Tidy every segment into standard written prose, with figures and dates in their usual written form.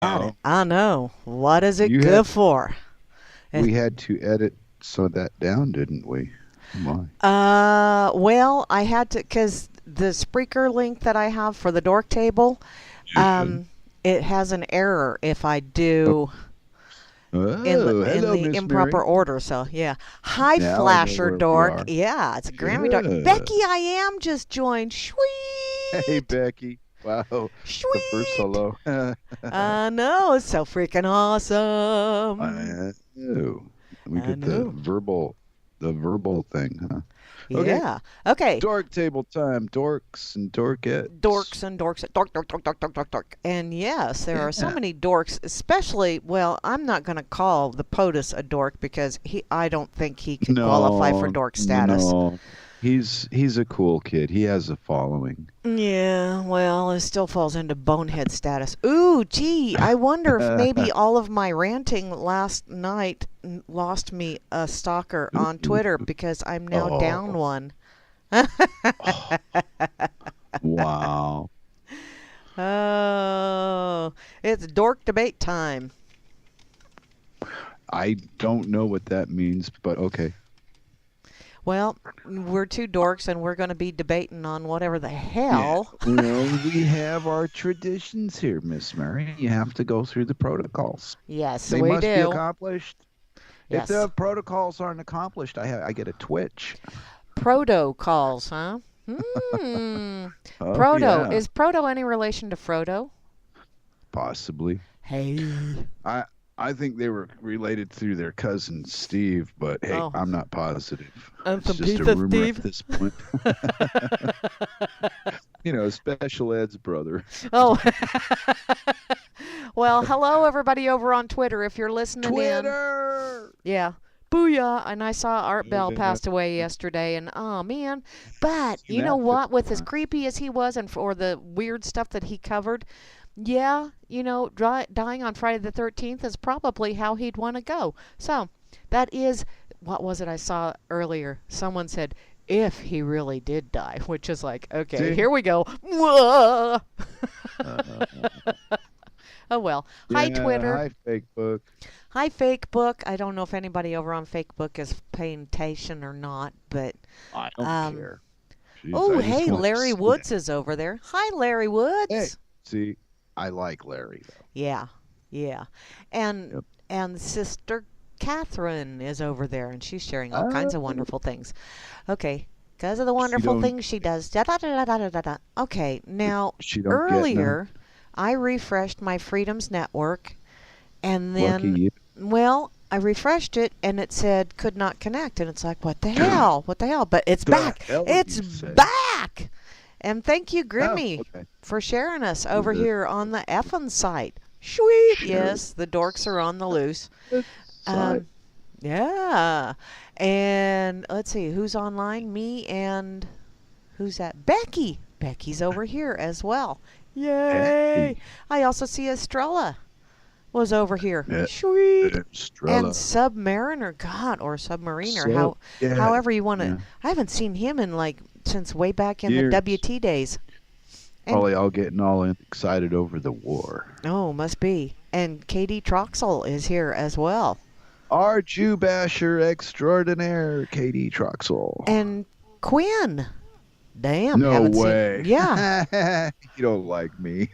Got it. Oh, I know. What is it you good had for? It, we had to edit some of that down, didn't we? Oh my. well, I had to, because the Spreaker link that I have for the Dork Table, Yeah. um, it has an error if I Oh, do in hello, the Miss improper Mary. order. So yeah. Hi, Now I know Flasher where we Dork. are. Yeah, it's Grammy Dork. Yeah. Becky, I am just joined. Hey, Sweet, Becky. Wow, the first sweet. hello. I know it's so freaking awesome. I know. We I get the know. verbal thing, huh? Okay, Yeah. Okay. dork table time, dorks and dorkettes. Dorks and dorks, dork. And yes, there are so Yeah. many dorks, especially, well, I'm not going to call the POTUS a dork because I don't think he can qualify for No, dork status. no. He's a cool kid. He has a following. Yeah, well, it still falls into bonehead status. Ooh, gee, I wonder if maybe all of my ranting last night lost me a stalker on Twitter because I'm now down Oh, one. oh, wow. Oh, it's dork debate time. I don't know what that means, but okay. Well, we're two dorks and we're going to be debating on whatever the Yeah. hell. Well, we have our traditions here, Miss Mary. You have to go through the protocols. Yes, They we must be do. accomplished. If Yes. the protocols aren't accomplished, I get a twitch. Proto calls, huh? Hmm. Oh Proto. yeah, Is Proto any relation to Frodo? possibly. Hey. I I think they were related through their cousin Steve, but hey, Oh, I'm not positive. and It's some just a pizza, rumor at Steve. this point. Special Ed's brother. Oh. Well, hello everybody over on Twitter if you're listening in. Twitter. Yeah. Booyah. And I saw Art Bell Yeah. passed away yesterday, and oh man. But See you know that film? what? With as Huh? creepy as he was and for the weird stuff that he covered, yeah, dying on Friday the 13th is probably how he'd want to go. So that is, what was it I saw earlier? Someone said, if he really did die, which is like, okay, See? here we go. Mwah! Uh, Oh well. Hi, yeah. Twitter. Hi, fake book. Hi, Facebook. I don't know if anybody over on Facebook is paying attention or not, but I don't um. care. Jeez, Oh, I just hey, want to Larry see that. Woods is over there. Hi, Larry Hey, Woods. see, I like Larry though. Yeah, yeah, and Yep. and Sister Catherine is over there, and she's sharing all Uh, kinds of wonderful things. Okay, because of the she wonderful don't things she does. Da da da da da da da. Okay, now she don't get none. earlier I refreshed my Freedoms Network, and Lucky then, you. well, I refreshed it and it said could not connect. And it's like, what the hell? What the hell? But it's The back. hell It's you say? back. And thank you, Oh, Grimmy, okay. for sharing us over The here on the effin' site. Sweet. share Yes, the dorks are on the loose. the side. Um, yeah. And let's see, who's online? Me and who's that? Becky. Becky's over here as well. Yay. Hey, I also see Estrella was over here. yeah, Sweet. And Strella. Submariner, God, or Submariner, So yeah, however you want to. yeah. I haven't seen him in like since way back in the Years. WT days. And Probably all getting all excited over the war. oh, must be. And Katie Troxel is here as well. Our Jew basher extraordinaire, Katie Troxel. And Quinn. Damn, No haven't seen. way. Yeah. You don't like me.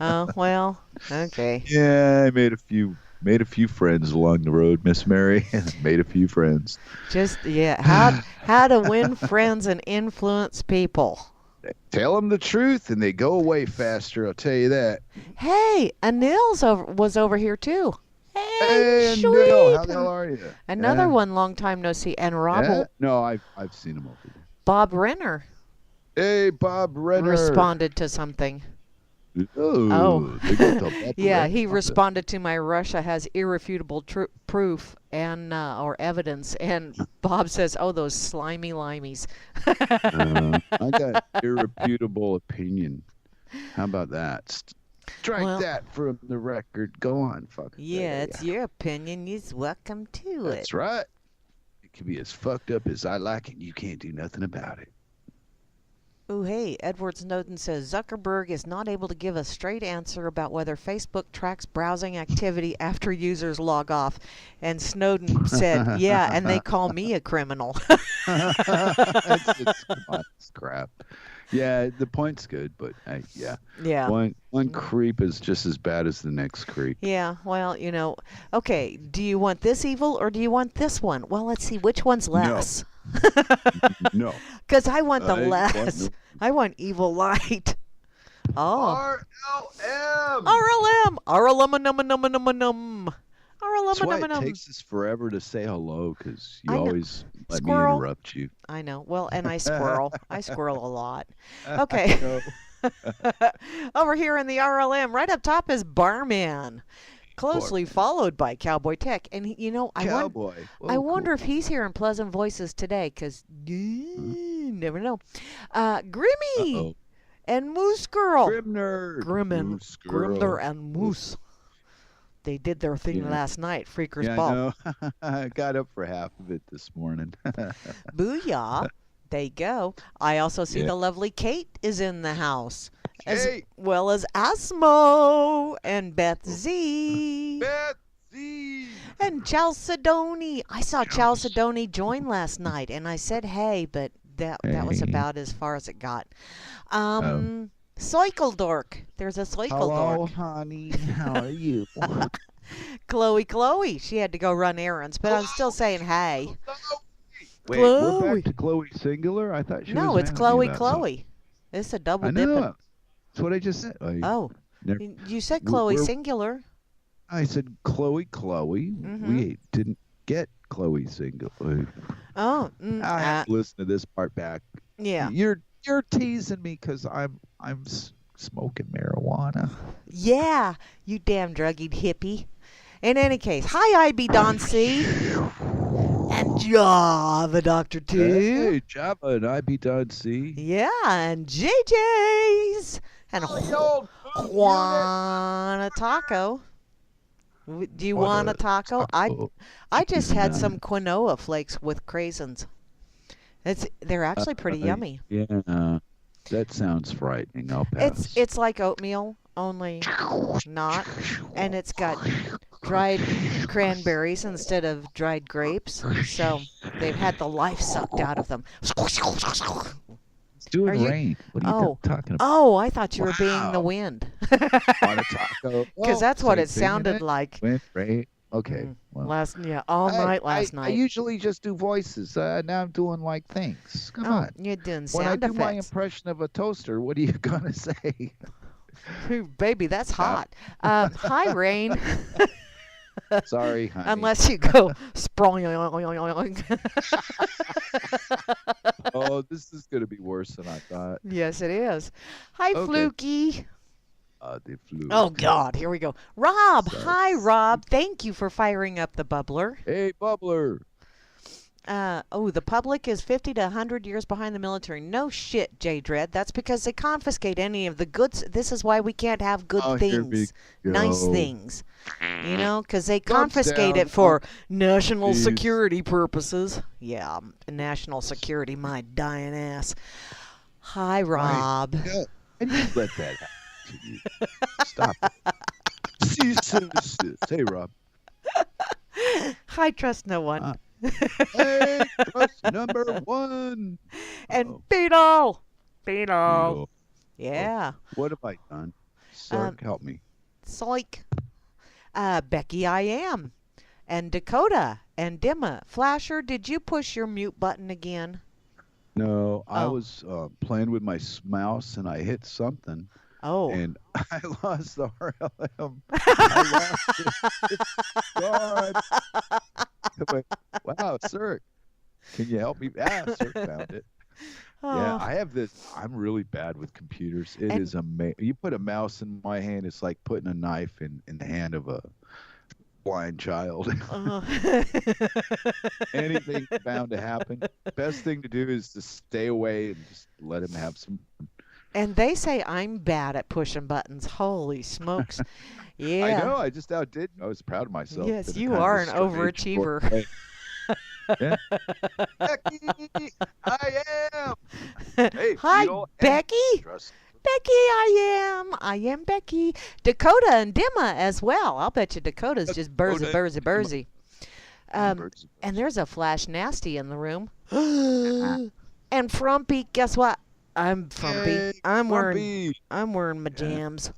Oh, well, okay. Yeah, I made a few friends along the road, Miss Mary. Made a few friends. Just yeah, how to win friends and influence people. Tell them the truth and they go away faster, I'll tell you that. Hey, was over here too. Hey, Hey, Neil, how sweet. the hell are you? Another Yeah? one, long time no see. And Yeah? No, I've seen him over there. Bob Renner Hey, Bob Renner. responded to something. Oh, Oh, they got the Bob yeah, Renner he on the responded to my Russia has irrefutable proof and or evidence, and Bob says, "Oh, those slimy limeys." I got irrefutable opinion. How about that? Strike Well, that from the record. Go on, fuck yeah, it's your opinion. You're welcome to it. That's right. It can be as fucked up as I like it. You can't do nothing about it. Ooh, hey, Edward Snowden says Zuckerberg is not able to give a straight answer about whether Facebook tracks browsing activity after users log off. And Snowden said, yeah, and they call me a criminal. Come on, it's crap. Yeah, the point's good, but yeah, Yeah. one creep is just as bad as the next creep. Yeah, well, okay, do you want this evil or do you want this one? Well, let's see, which one's No, less? no. Because I want the I want less. no I want evil light. Oh. RLM. RLM. RLM. That's why it RLM. takes us forever to say hello, because you I know. always let me Squirrel. interrupt you. I know. Well, and I squirrel. I squirrel a lot. I Okay. know. Over here in the RLM, right up top is Barman, closely followed by Cowboy Tech. And Cowboy. I Oh, wonder cool. if he's hearing pleasant voices today, because never know. Grimmy Uh-oh. and Moose Girl. Grim nerd. Moose Grimler girl. and Moose. They did their thing Yeah. last night, Freaker's Yeah, I Ball. know. I got up for half of it this morning. Booyah. There you go. I also see Yeah. the lovely Kate is in the house, as Kate. well as Asmo and Beth Z. Betsy. And Chalcedony. I saw Chalcedony join last night, and I said hey, but that was Hey. about as far as it got. Oh. Cycle Dork. There's a Cycle Hello, Dork. honey. How are you? Chloe. She had to go run errands, but I'm still saying hey. Wait, we're Chloe. back to Chloe singular? I thought she No, was it's asking me about something. Chloe. It's a double I dipping. know. That's what I just said. Oh, never- you said we're- Chloe we're- singular. I said Chloe. Mhm. We didn't get Chloe singular. Oh, I have to listen to this part back. yeah. You're teasing me because I'm smoking marijuana. Yeah, you damn druggied hippie. In any case, hi, IB Don C. And Java Doctor 2. Hey, Java and IB.C. Yeah, and JJ's. And old Juana Taco. Do you want a taco? I just had some quinoa flakes with craisins. They're actually pretty yummy. Yeah, that sounds frightening. I'll pass. It's like oatmeal, only not, and it's got dried cranberries instead of dried grapes. So they've had the life sucked out of them. It's doing Are you- rain. What are you talking about? Oh, I thought you were being the Wow. wind. On a taco? Because that's what same it thing, sounded isn't it? like Wind, rain. Okay. Well, all night last I night. usually just do voices. Now I'm doing like things. Come Oh, on. you're doing When I sound do my effects. impression of a toaster, what are you gonna say? Ooh, baby, that's hot. Hi, Rain. Sorry, honey. Unless you go sprong. Oh, this is gonna be worse than I thought. Yes, it is. Hi, Okay. Fluky. The flu. Oh, God. Here we go. Rob. Sorry. Hi, Rob. Thank you for firing up the bubbler. Hey, bubbler. The public is 50 to 100 years behind the military. No shit, J Dredd. That's because they confiscate any of the goods. This is why we can't have good Oh, here we things, nice go. things. Because they Thumbs confiscate down. it for national Please. security purposes. Yeah, national security, my dying ass. Hi, Rob. Yeah, and you let that happen to you. Stop it. Cease and desist. Hey, Rob. I trust no one. Hey, trust number one. And Uh-oh. Beetle. Oh, Yeah. what have I done? Sark, help me. Psych. Becky, I am. And Dakota. And Dimma. Flasher, did you push your mute button again? No, I Oh. was playing with my mouse and I hit something Oh. and I lost the RLM. I lost it. It's gone. I went, wow, Sir, can you help me? Sir found it. Yeah, I have this. I'm really bad with computers. It is amazing. You put a mouse in my hand, it's like putting a knife in the hand of a blind child. Anything bound to happen. Best thing to do is to stay away and just let him have some. And they say I'm bad at pushing buttons. Holy smokes. Yeah. I know. I just outdid. I was proud of myself. Yes, in a you kind of are a an strange, overachiever. bored way. Yeah. Becky, I am. Hey, Hi, Beetle. And Becky. trust. Becky, I am. I am Becky. Dakota and Dimma as well. I'll bet you Dakota's just burzy, Dakota burzy, and burzy. Birds and And birds. there's a Flash Nasty in the room. Ah, And Frumpy, guess what? I'm Frumpy. yay, I'm wearing Grumpy. I'm wearing my Yeah. jams.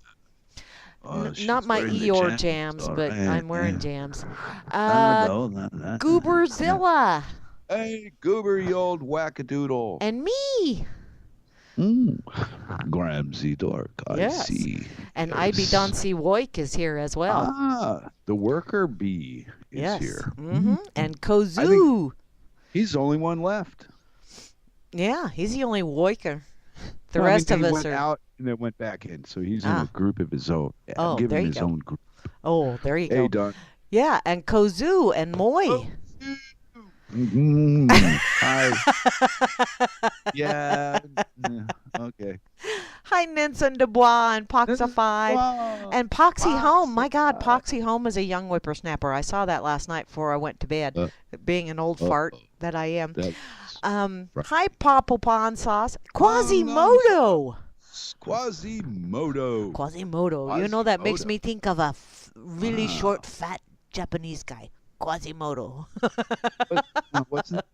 Oh, Not she's my wearing the Eeyore jams. jams, All but right. I'm wearing jams. I Uh, know that. Yeah. Gooberzilla Hey, Goober, you old wackadoodle. and me. Mm. Gramsy Dork, I Yes. see. And IB Yes. Doncy Woik is here as well. Ah, the worker bee is Yes. here. And I think Kozu. he's the only one left. Yeah, he's the only Woiker. The Well, I rest mean, of he us went are. out and then went back in, so he's in a Ah. group of his own. Yeah, I'm Oh, giving there him you his go. own group. Oh, there you Hey, go. Don. Yeah, and Kozu and Moy. Mm, hi. Yeah. Okay. Hi, Ninson Dubois and Poxified. Wow. And Poxy Home. My God, Poxified. Poxy Home is a young whippersnapper. I saw that last night before I went to bed, being an old fart that I am. That's Hi, Popopon Sauce. Quasimodo. Quasimodo. Quasimodo. Quasimodo. You know, that makes Quasimodo. me think of a really Wow. short, fat Japanese guy. Quasimodo. What's that?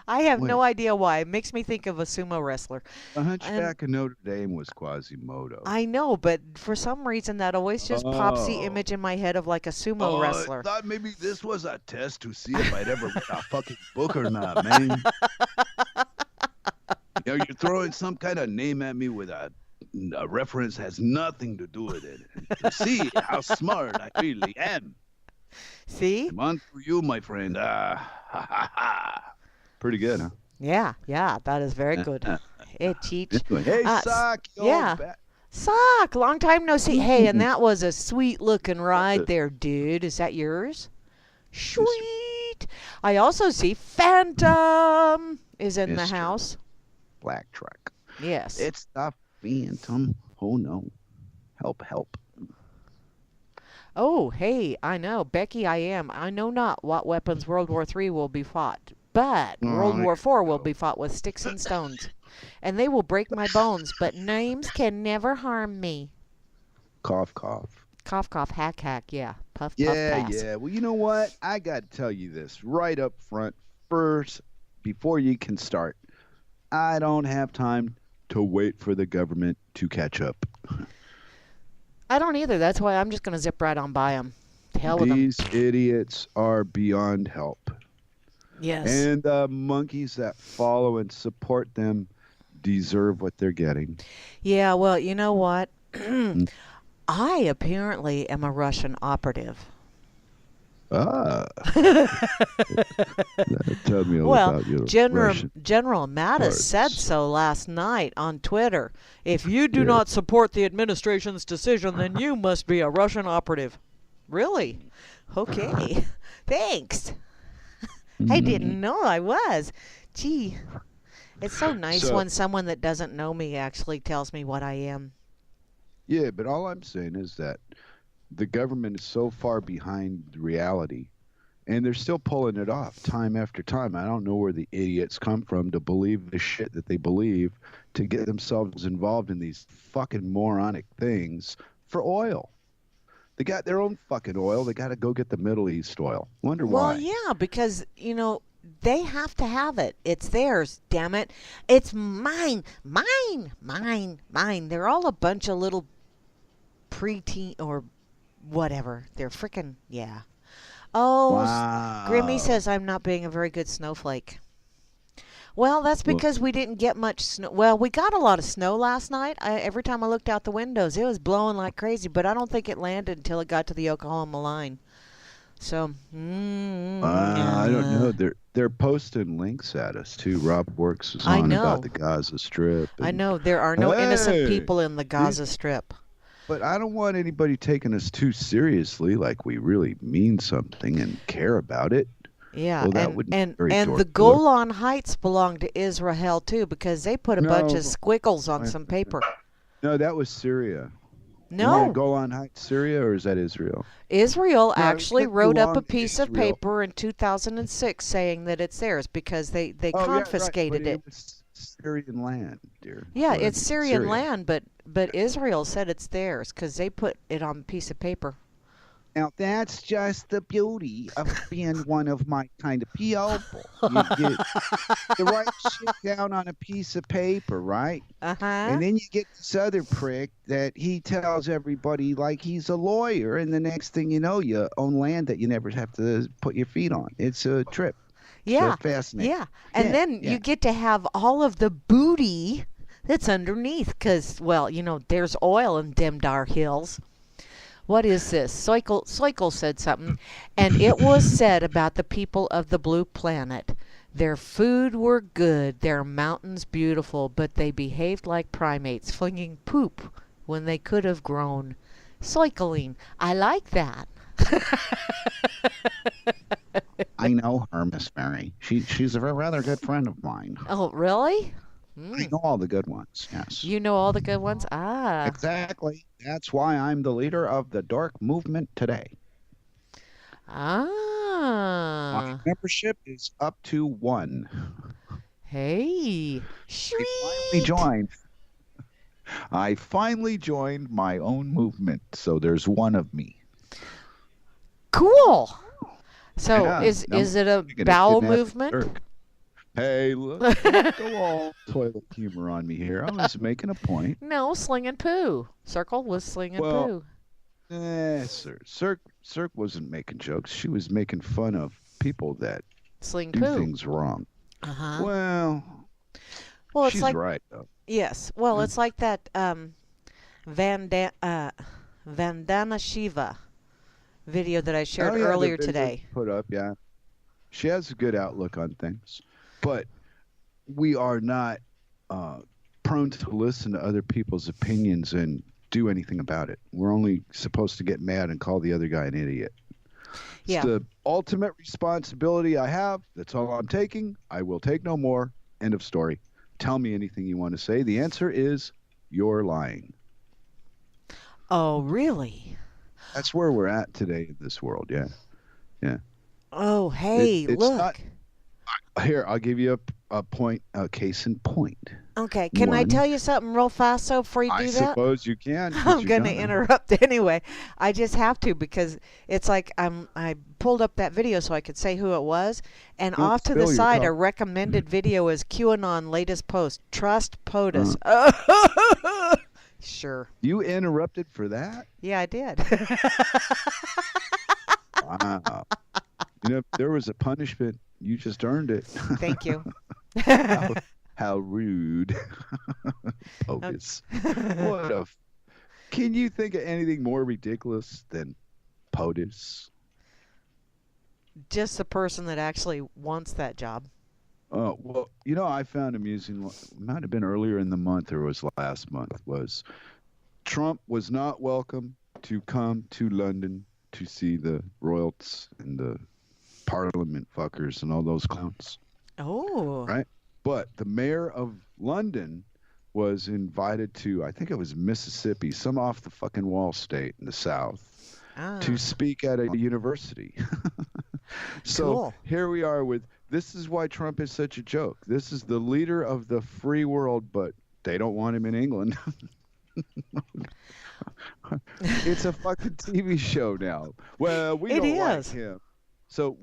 I have no Wait. idea why. It makes me think of a sumo wrestler. The Hunchback of Notre Dame was Quasimodo. I know, but for some reason that always just pops the Oh. image in my head of like a sumo wrestler. I thought maybe this was a test to see if I'd ever read a fucking book or not, man. You're throwing some kind of name at me with a reference has nothing to do with it. To see how smart I really am. See? I'm on for you, my friend. Ha ha ha. Pretty good, huh? Yeah, that is very good. Hey, Cheech. Anyway, hey, Uh, Sock. you yeah. old bat. Sock, long time no see. Hey, and that was a sweet looking ride there, dude. Is that yours? Sweet. I also see Phantom is in the Mr. house. Black truck. Yes. It's the Phantom. Oh, no. Help, help. Oh, hey, I know. Becky, I am. I know not what weapons World War III will be fought, but World I War IV will be fought with sticks and stones. And they will break my bones, but names can never harm me. Cough, cough. Cough, cough, hack, hack. Yeah. Puff, puff, Yeah, pass. yeah. Well, you know what? I got to tell you this right up front. First, before you can start, I don't have time to wait for the government to catch up. I don't either. That's why I'm just going to zip right on by them. To hell with them. These idiots are beyond help. Yes. And the monkeys that follow and support them deserve what they're getting. Yeah, well, you know what? I apparently am a Russian operative. Ah. Tell me all Well, about your General Russian Mattis parts. said so last night on Twitter. If you do Yeah. not support the administration's decision, then you must be a Russian operative. Really? Okay. Thanks. I didn't know I was. Gee. It's so nice So- when someone that doesn't know me actually tells me what I am. Yeah, but all I'm saying is that the government is so far behind reality, and they're still pulling it off time after time. I don't know where the idiots come from to believe the shit that they believe to get themselves involved in these fucking moronic things for oil. They got their own fucking oil. They got to go get the Middle East oil. Wonder Well, why. yeah, because, you know, they have to have it. It's theirs, damn it. It's mine, mine, mine, mine. They're all a bunch of little preteen or whatever. They're freaking, yeah. Oh, Wow. Grimmy says I'm not being a very good snowflake. Well, that's Well- because we didn't get much snow. Well, we got a lot of snow last night. Every time I looked out the windows, it was blowing like crazy, but I don't think it landed until it got to the Oklahoma line. So, I don't know. They're posting links at us too. Rob Works was I on know. about the Gaza Strip. I and- know there are no innocent Hey, people in the Gaza Strip. But I don't want anybody taking us too seriously, like we really mean something and care about it. Yeah, Well, that wouldn't be and very the dorky. Golan Heights belong to Israel too because they put a bunch No. of squiggles on some paper. No, that was Syria. Isn't that No. Golan Heights, Syria, or is that Israel? Israel No, it actually could wrote up a belong to piece of Israel. paper in 2006 saying that it's theirs because they Oh, yeah, right. But confiscated it. it was Syrian land, dear. That's Yeah, what I it's mean. Syrian Syria. land, but Israel said it's theirs because they put it on a piece of paper. Now, that's just the beauty of being one of my kind of people. You write shit down on a piece of paper, right? Uh-huh. And then you get this other prick that he tells everybody like he's a lawyer, and the next thing you know, you own land that you never have to put your feet on. It's a trip. So Yeah, fascinating. yeah. And Yeah, then yeah. you get to have all of the booty that's underneath because, well, there's oil in Demdar Hills. What is this? Soikle said something, and it was said about the people of the blue planet. Their food were good, their mountains beautiful, but they behaved like primates, flinging poop when they could have grown. Soikling. I like that. I know her, Miss Mary. She's a rather good friend of mine. Oh, really? I know all the good ones. Yes. You know all the good ones? Ah. Exactly. That's why I'm the leader of the Dork movement today. My Ah. membership is up to 1. Hey. I finally Sweet. joined. I finally joined my own movement, so there's 1 of me. Cool. So Yeah, is it a It bowel didn't have to movement? work. Hey, look, don't go all toilet humor on me here. I was making a point. No, slinging poo. Circle was slinging Well, poo. Cirque wasn't making jokes. She was making fun of people that Sling do poo. things wrong. Uh-huh. Well, Well, it's she's like right, though. yes. Well, Yeah. it's like that Vandana Shiva video that I shared Oh, yeah, the earlier video today. put up, yeah. She has a good outlook on things. But we are not prone to listen to other people's opinions and do anything about it. We're only supposed to get mad and call the other guy an idiot. It's Yeah. the ultimate responsibility I have. That's all I'm taking. I will take no more. End of story. Tell me anything you want to say. The answer is you're lying. Oh, really? That's where we're at today in this world. Yeah. Yeah. Oh, hey, It's not. look. Here, I'll give you a point, a case in point. Okay, can I One, tell you something real fast so before you I do that? suppose you can, 'cause I'm you're gonna gonna. interrupt anyway. I just have to because it's like I pulled up that video so I could say who it was, and Don't off to the spill your side a coffee. recommended video is QAnon latest post. Trust POTUS. Sure. You interrupted for that? Yeah, I did. Wow. If there was a punishment, you just earned it. Thank you. how, how rude. Okay. POTUS. What a. Can you think of anything more ridiculous than POTUS? Just the person that actually wants that job. Oh, well, I found amusing, it might have been earlier in the month or it was last month, was Trump was not welcome to come to London to see the royals and the parliament fuckers and all those clowns, Oh. right? But the mayor of London was invited to, I think it was Mississippi, some off the fucking wall state in the South, to Ah. speak at a university. So Cool. here we are with, this is why Trump is such a joke. This is the leader of the free world, but they don't want him in England. It's a fucking TV show now. Well, we It don't like is. him. So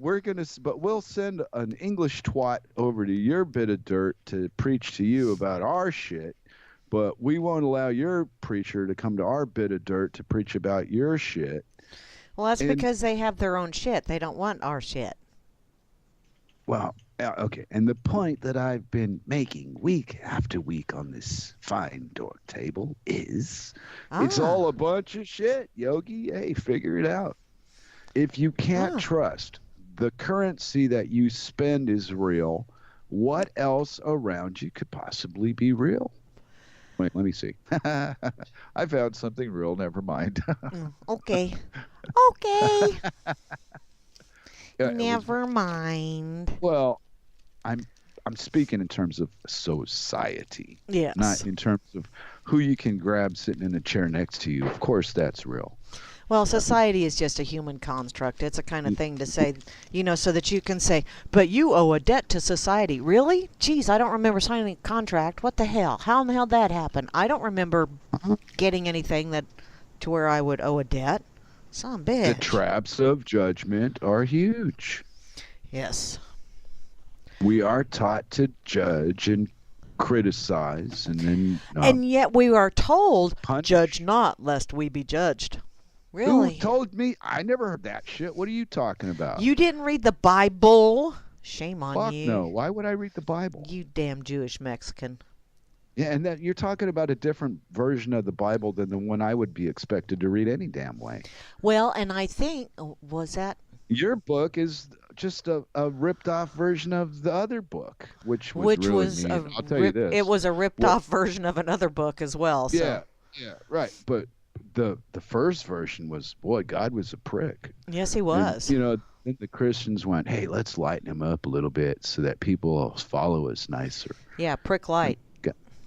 but we'll send an English twat over to your bit of dirt to preach to you about our shit, but we won't allow your preacher to come to our bit of dirt to preach about your shit. Well, that's And because they have their own shit. They don't want our shit. well, okay. And the point that I've been making week after week on this fine dork table is it's Ah. all a bunch of shit, Yogi. Hey, figure it out. If you can't Ah. trust the currency that you spend is real, what else around you could possibly be real? Wait, let me see. I found something real. Never mind. Okay. Okay. Yeah, it was- Never mind. well, I'm speaking in terms of society, Yes. not in terms of who you can grab sitting in a chair next to you. Of course, that's real. Well, Uh, society is just a human construct. It's a kind of y- thing to say, so that you can say, but you owe a debt to society. Really? Geez, I don't remember signing a contract. What the hell? How in the hell did that happen? I don't remember getting anything that to where I would owe a debt. Some the bitch. traps of judgment are huge. Yes. We are taught to judge and criticize and then And yet we are told, judge punish. not, lest we be judged. Who Really? told me? I never heard that shit. What are you talking about? You didn't read the Bible? Shame on Fuck you. no. Why would I read the Bible? You damn Jewish Mexican. Yeah, and that you're talking about a different version of the Bible than the one I would be expected to read any damn way. Well, and I think, was that, Your book is just a ripped off version of the other book, which was which really was mean. I'll tell you this. it was a ripped Well, off version of another book as well. So, yeah, yeah, right. But the first version was, boy, God was a prick. yes, he And was. then the Christians went, hey, let's lighten him up a little bit so that people will follow us nicer. Yeah, prick light.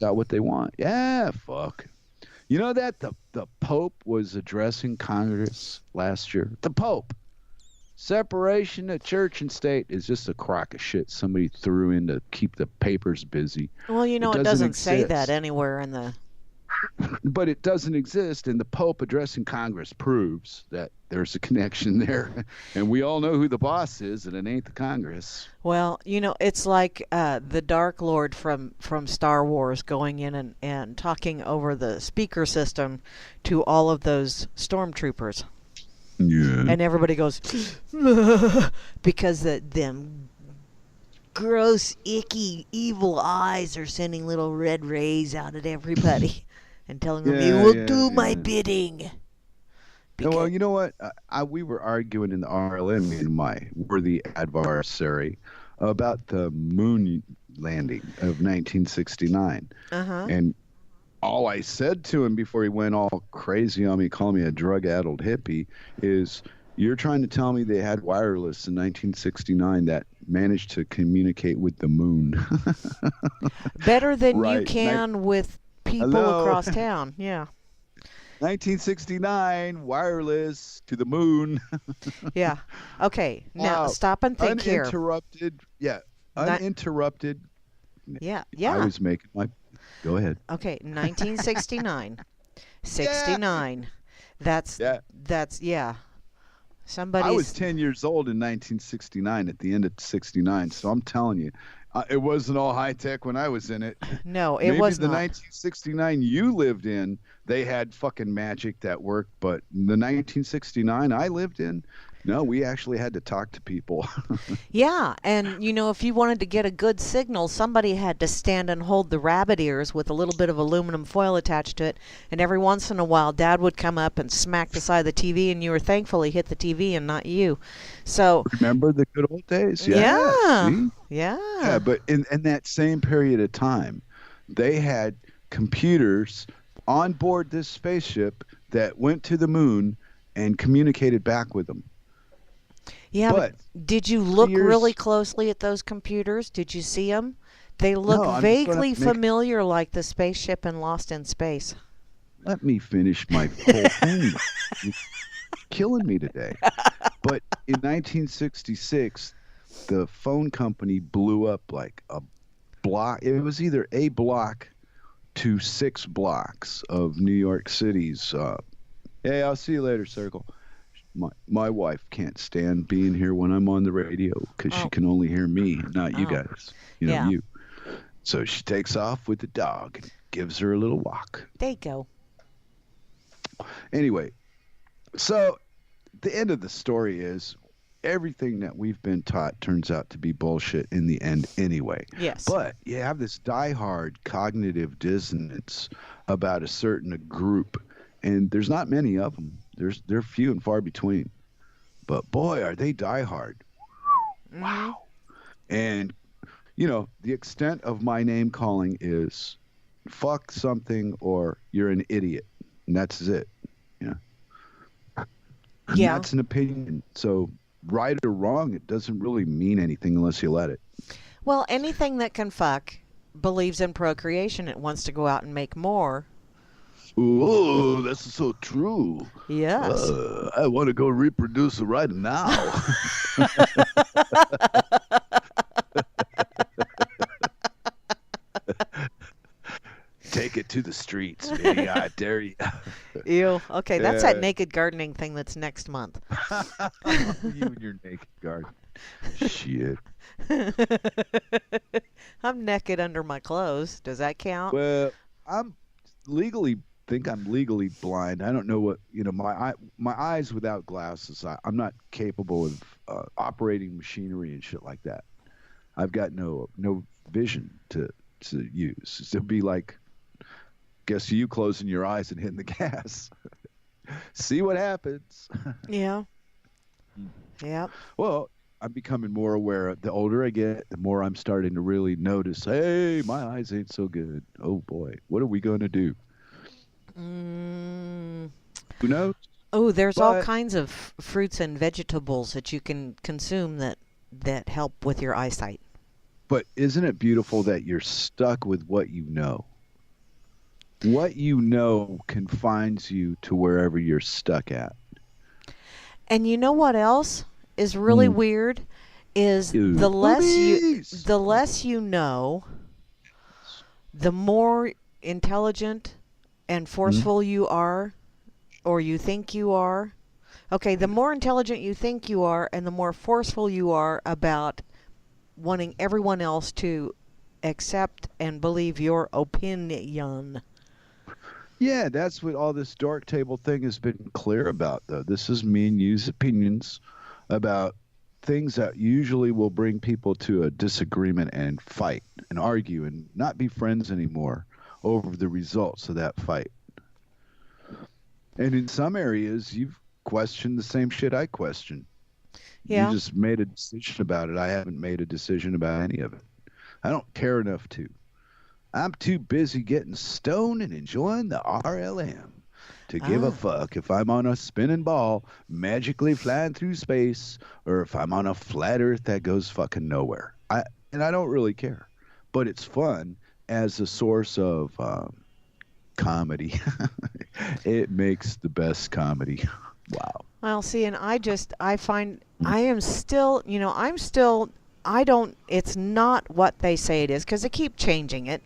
Got what they want. Yeah, fuck. You know that the Pope was addressing Congress last year? The Pope. Separation of church and state is just a crock of shit somebody threw in to keep the papers busy. Well, It it doesn't doesn't say that exist. anywhere in the. But it doesn't exist, and the Pope addressing Congress proves that there's a connection there. And we all know who the boss is, and it ain't the Congress. Well, it's like the Dark Lord from Star Wars going in and talking over the speaker system to all of those stormtroopers. Yeah. And everybody goes, because them gross, icky, evil eyes are sending little red rays out at everybody and telling them, you Yeah, will yeah, do my yeah. bidding. Yeah, well, Because, you know what? We were arguing in the RLM, me and my worthy adversary, about the moon landing of 1969. uh-huh. And all I said to him before he went all crazy on me, calling me a drug-addled hippie, is you're trying to tell me they had wireless in 1969 that managed to communicate with the moon. Better than you Right. can with people Hello. across town. Yeah. 1969, wireless to the moon. Yeah. Okay. Now Wow. stop and think here. Uninterrupted. Yeah. Not- Uninterrupted. Yeah. I Yeah. was making my. Go ahead. Okay. 1969. 69. That's Yeah. yeah. I was Somebody's 10 years old in 1969 at the end of 69. So I'm telling you, it wasn't all high tech when I was in it. no, it Maybe was the not. 1969 you lived in, they had fucking magic that worked. But the 1969 I lived in, no, we actually had to talk to people. Yeah, and if you wanted to get a good signal, somebody had to stand and hold the rabbit ears with a little bit of aluminum foil attached to it, and every once in a while Dad would come up and smack the side of the TV, and you were thankful he hit the TV and not you. So, Remember the good old days? yeah. See? Yeah. Yeah, but in that same period of time, they had computers on board this spaceship that went to the moon and communicated back with them. Yeah, But did you look years- really closely at those computers? Did you see them? They look No, I'm just vaguely gonna make- familiar like the spaceship in Lost in Space. Let me finish my whole thing. You're killing me today. But in 1966, the phone company blew up like a block. It was either a block to 6 blocks of New York City's. Hey, I'll see you later, Circle. My wife can't stand being here when I'm on the radio because she Oh. can only hear me, not you Oh. guys. Yeah. You. So she takes off with the dog and gives her a little walk. There you go. Anyway, so the end of the story is everything that we've been taught turns out to be bullshit in the end anyway. Yes. But you have this diehard cognitive dissonance about a certain group, and there's not many of them. They're few and far between. But boy, are they diehard. Mhm. Wow. And the extent of my name calling is fuck something or you're an idiot. And that's it. Yeah. And Yeah. that's an opinion. So right or wrong, it doesn't really mean anything unless you let it. Well, anything that can fuck believes in procreation. It wants to go out and make more. Oh, that's so true. Yes. I want to go reproduce right now. Take it to the streets, me. I dare you. Ew. Okay, that's that Yeah. naked gardening thing that's next month. You and your naked garden. Shit. I'm naked under my clothes. Does that count? Well, I'm legally think I'm legally blind. I don't know what my eyes without glasses. I'm not capable of operating machinery and shit like that. I've got no vision to use. It'd be like guess you closing your eyes and hitting the gas. See what happens. Yeah. Yeah. Well, I'm becoming more aware. The older I get, the more I'm starting to really notice. Hey, my eyes ain't so good. Oh boy, what are we going to do? Mm. Who knows? Oh, there's all But kinds of fruits and vegetables that you can consume that help with your eyesight. but isn't it beautiful that you're stuck with what you know? What you know confines you to wherever you're stuck at. And you know what else is really Mm. weird is Ew. Movies. the less you know, the more intelligent and Mm. forceful you are or you think you are. Okay, the more intelligent you think you are and the more forceful you are about wanting everyone else to accept and believe your opinion. Yeah, that's what all this Dork Table thing has been clear about, though. This is me and you's opinions about things that usually will bring people to a disagreement and fight and argue and not be friends anymore over the results of that fight. And in some areas, you've questioned the same shit I question. You Yeah. just made a decision about it. I haven't made a decision about any of it. I don't care enough to. I'm too busy getting stoned and enjoying the RLM to give a Ah. fuck if I'm on a spinning ball magically flying through space or if I'm on a flat earth that goes fucking nowhere. I don't really care. But it's fun as a source of comedy. It makes the best comedy. Wow. Well, see, and I find I am still, I don't, it's not what they say it is because they keep changing it.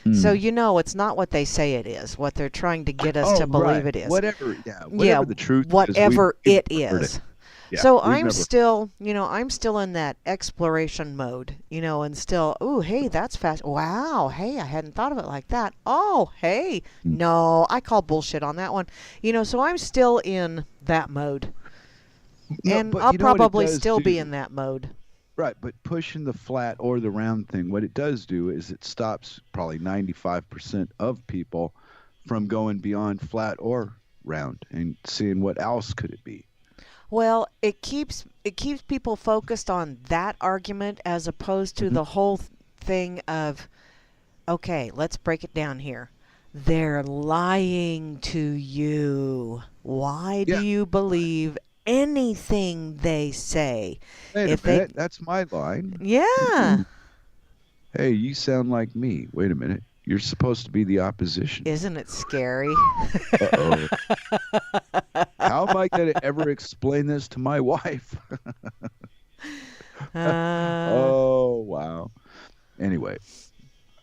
So, Mm. it's not what they say it is, what they're trying to get us Oh, to believe right. it is. Whatever. Yeah. Yeah, Whatever the truth is, whatever we've it never heard it. is. Yeah. So We've I'm never. still, I'm still in that exploration mode, and still, oh, hey, that's fast. Wow, hey, I hadn't thought of it like that. Oh, hey, Mm. no, I call bullshit on that one. So I'm still in that mode. No, And but I'll you know what it probably does still be do? in that mode. Right, but pushing the flat or the round thing, what it does do is it stops probably 95% of people from going beyond flat or round and seeing what else could it be. Well, it keeps people focused on that argument as opposed to Mhm. the whole thing of, okay, let's break it down here. They're lying to you. Why do Yeah, you right. believe anything they say? Wait a If they, minute, that's my line. yeah, Ooh, hey, you sound like me. Wait a minute. You're supposed to be the opposition. isn't it scary? Uh-oh. How am I going to ever explain this to my wife? uh, Oh, wow. Anyway,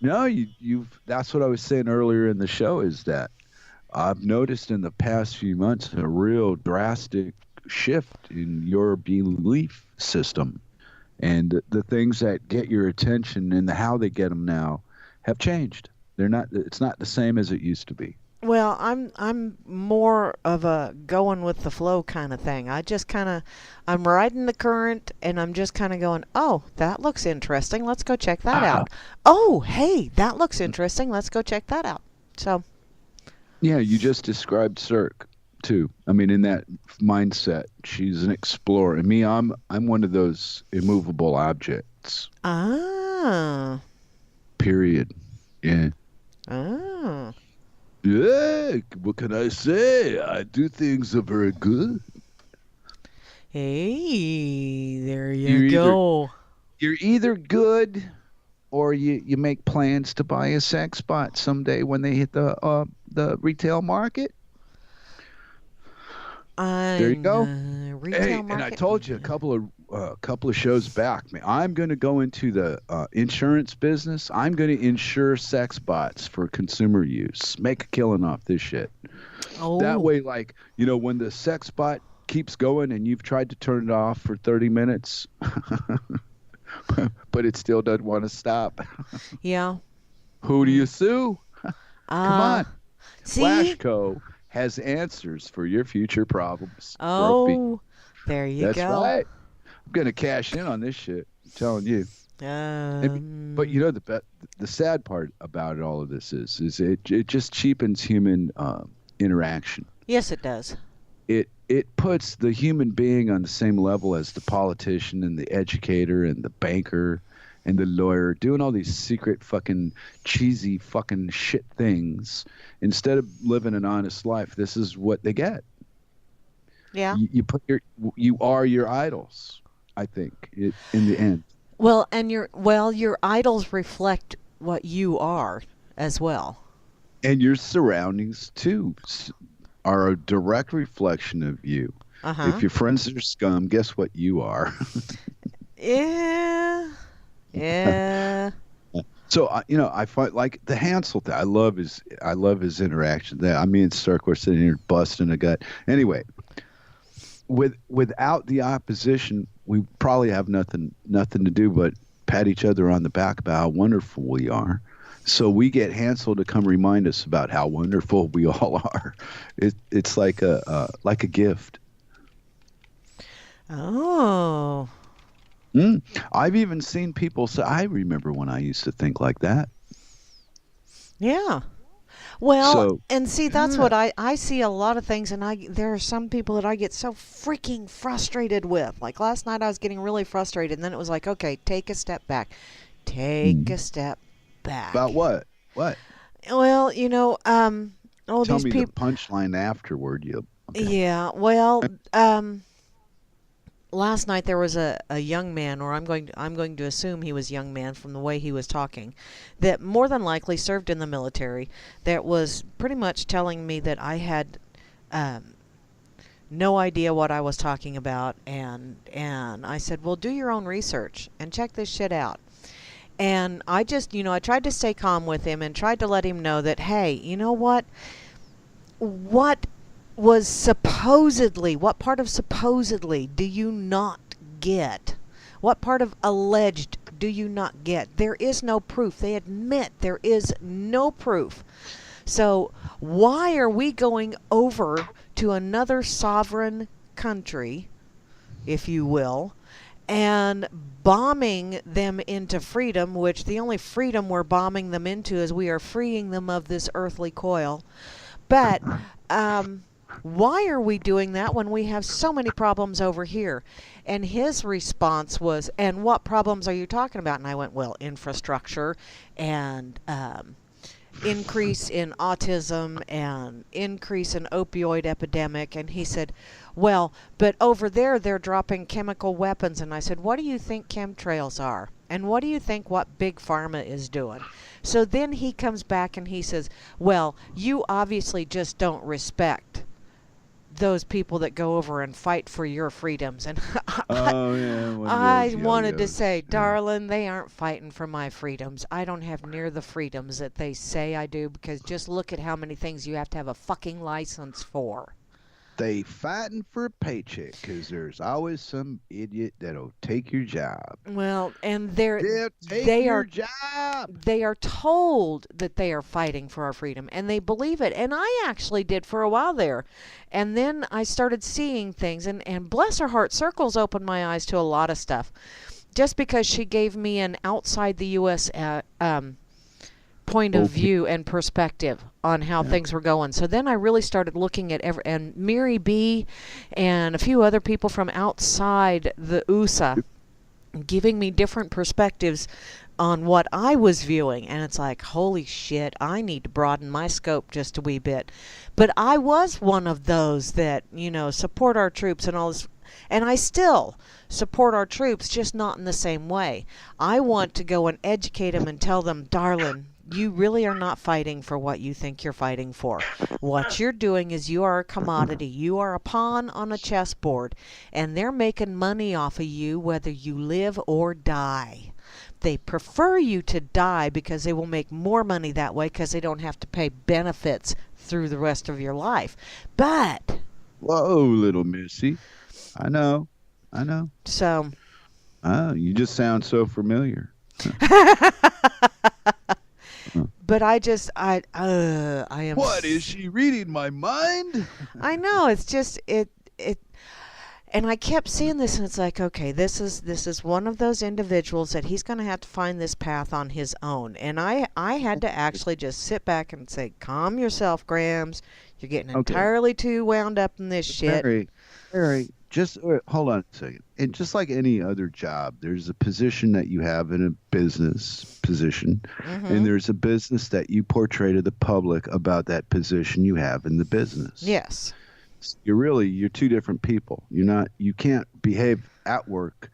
no, you've that's what I was saying earlier in the show is that I've noticed in the past few months a real drastic shift in your belief system and the things that get your attention and how they get them now have changed. They're not it's not the same as it used to be. Well, I'm more of a going with the flow kind of thing. I'm riding the current and I'm just kind of going, "Oh, that looks interesting. Let's go check that Ah, out." "Oh, hey, that looks interesting. Let's go check that out." So, yeah, you just described Cirque too. I mean, in that mindset, she's an explorer. And me, I'm one of those immovable objects. ah. Period. Yeah. Ah. Yeah, what can I say? I do things that are very good. Hey, there you You're either go. you're either good or you make plans to buy a sex bot someday when they hit the the retail market. There you go. Retail Hey, and I market. told you a couple of shows back, man. I'm going to go into the insurance business. I'm going to insure sex bots for consumer use. Make a killing off this shit. That Oh, way, like, when the sex bot keeps going and you've tried to turn it off for 30 minutes, but it still doesn't want to stop. yeah. Who do Mm. you sue? Come Uh, on. see? Flashco has answers for your future problems, Grumpy. Oh, there you That's go. right. I'm gonna cash in on this shit. I'm telling you. But Um, the sad part about all of this is it just cheapens human interaction. yes, it does. It puts the human being on the same level as the politician and the educator and the banker and the lawyer doing all these secret fucking cheesy fucking shit things instead of living an honest life. This is what they get. Yeah. You are your idols. I think in the end. Well, and your idols reflect what you are as well. And your surroundings too are a direct reflection of you. If Uh-huh. your friends are scum, guess what you are? Yeah. Yeah. So I find like the Hansel thing. I love his interaction. That I mean, Stark, we're sitting here busting a gut. Anyway, without the opposition, we probably have nothing to do but pat each other on the back about how wonderful we are. So we get Hansel to come remind us about how wonderful we all are. It's like a gift. Oh. I've even seen people say, "I remember when I used to think like that." Yeah. Well, So and see, that's yeah, what I see a lot of things, and there are some people that I get so freaking frustrated with. Like last night, I was getting really frustrated, and then it was like, okay, take a step back. Take Mhm. a step About back. what? What? Well, oh, Tell these me the people. punchline afterward. You okay? Yeah, well, last night there was a young man, or I'm going to assume he was a young man from the way he was talking, that more than likely served in the military, that was pretty much telling me that I had um, no idea what I was talking about, and I said, well, do your own research and check this shit out. And I just, I tried to stay calm with him and tried to let him know that, hey, you know what? What what part of supposedly do you not get? What part of alleged do you not get? There is no proof. They admit there is no proof. So why are we going over to another sovereign country, if you will, and bombing them into freedom, which the only freedom we're bombing them into is we are freeing them of this earthly coil? But um, why are we doing that when we have so many problems over here? And his response was, and what problems are you talking about? And I went, well, infrastructure and increase in autism and increase in opioid epidemic. And he said, well, but over there they're dropping chemical weapons. And I said, what do you think chemtrails are? And what do you think what big pharma is doing? So then he comes back and he says, well, you obviously just don't respect those people that go over and fight for your freedoms. And Oh yeah, one of those I wanted to yo-yos. say, Yeah. darling, they aren't fighting for my freedoms. I don't have near the freedoms that they say I do, because just look at how many things you have to have a fucking license for. They fighting for a paycheck because there's always some idiot that'll take your job. Well, and They'll take they your are job. they are told that they are fighting for our freedom, and they believe it. And I actually did for a while there. And then I started seeing things, and bless her heart, Circles opened my eyes to a lot of stuff. Just because she gave me an outside the U.S. Point of Okay. view and perspective on how Yeah. things were going. So then I really started looking at and Mary B and a few other people from outside the USA giving me different perspectives on what I was viewing. And it's like, holy shit, I need to broaden my scope just a wee bit. But I was one of those that, support our troops and all this. And I still support our troops, just not in the same way. I want to go and educate them and tell them, darling, you really are not fighting for what you think you're fighting for. What you're doing is you are a commodity. You are a pawn on a chessboard, and they're making money off of you whether you live or die. They prefer you to die because they will make more money that way because they don't have to pay benefits through the rest of your life. But, Whoa, little missy. I know. I know. so, Oh, you just sound so familiar. Huh. but I am, What is she reading my mind? I know, it's just, and I kept seeing this, and it's like, okay, this is one of those individuals that he's going to have to find this path on his own. And I had to actually just sit back and say, calm yourself, Grams. You're getting Okay. entirely too wound up in this shit. Mary, just hold on a second. And just like any other job, there's a position that you have in a business position, and there's a business that you portray to the public about that position you have in the business. Yes. You're two different people. You can't behave at work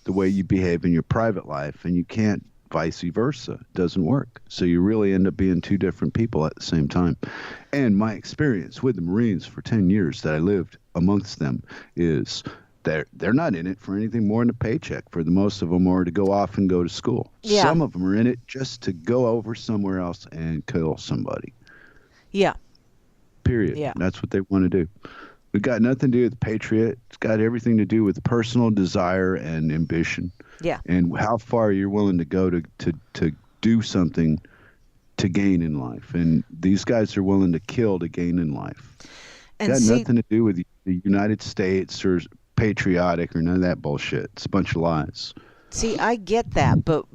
the way you behave in your private life, and you can't vice versa. It doesn't work. So you really end up being two different people at the same time. And my experience with the Marines for 10 years that I lived amongst them is they're not in it for anything more than a paycheck for the most of them, or to go off and go to school. Yeah. Some of them are in it just to go over somewhere else and kill somebody. Yeah. Period. Yeah. That's what they want to do. It got nothing to do with Patriot. It's got everything to do with personal desire and ambition. Yeah. And how far you're willing to go to do something to gain in life. And these guys are willing to kill to gain in life. And Got see, nothing to do with the United States or patriotic or none of that bullshit. It's a bunch of lies. I get that, but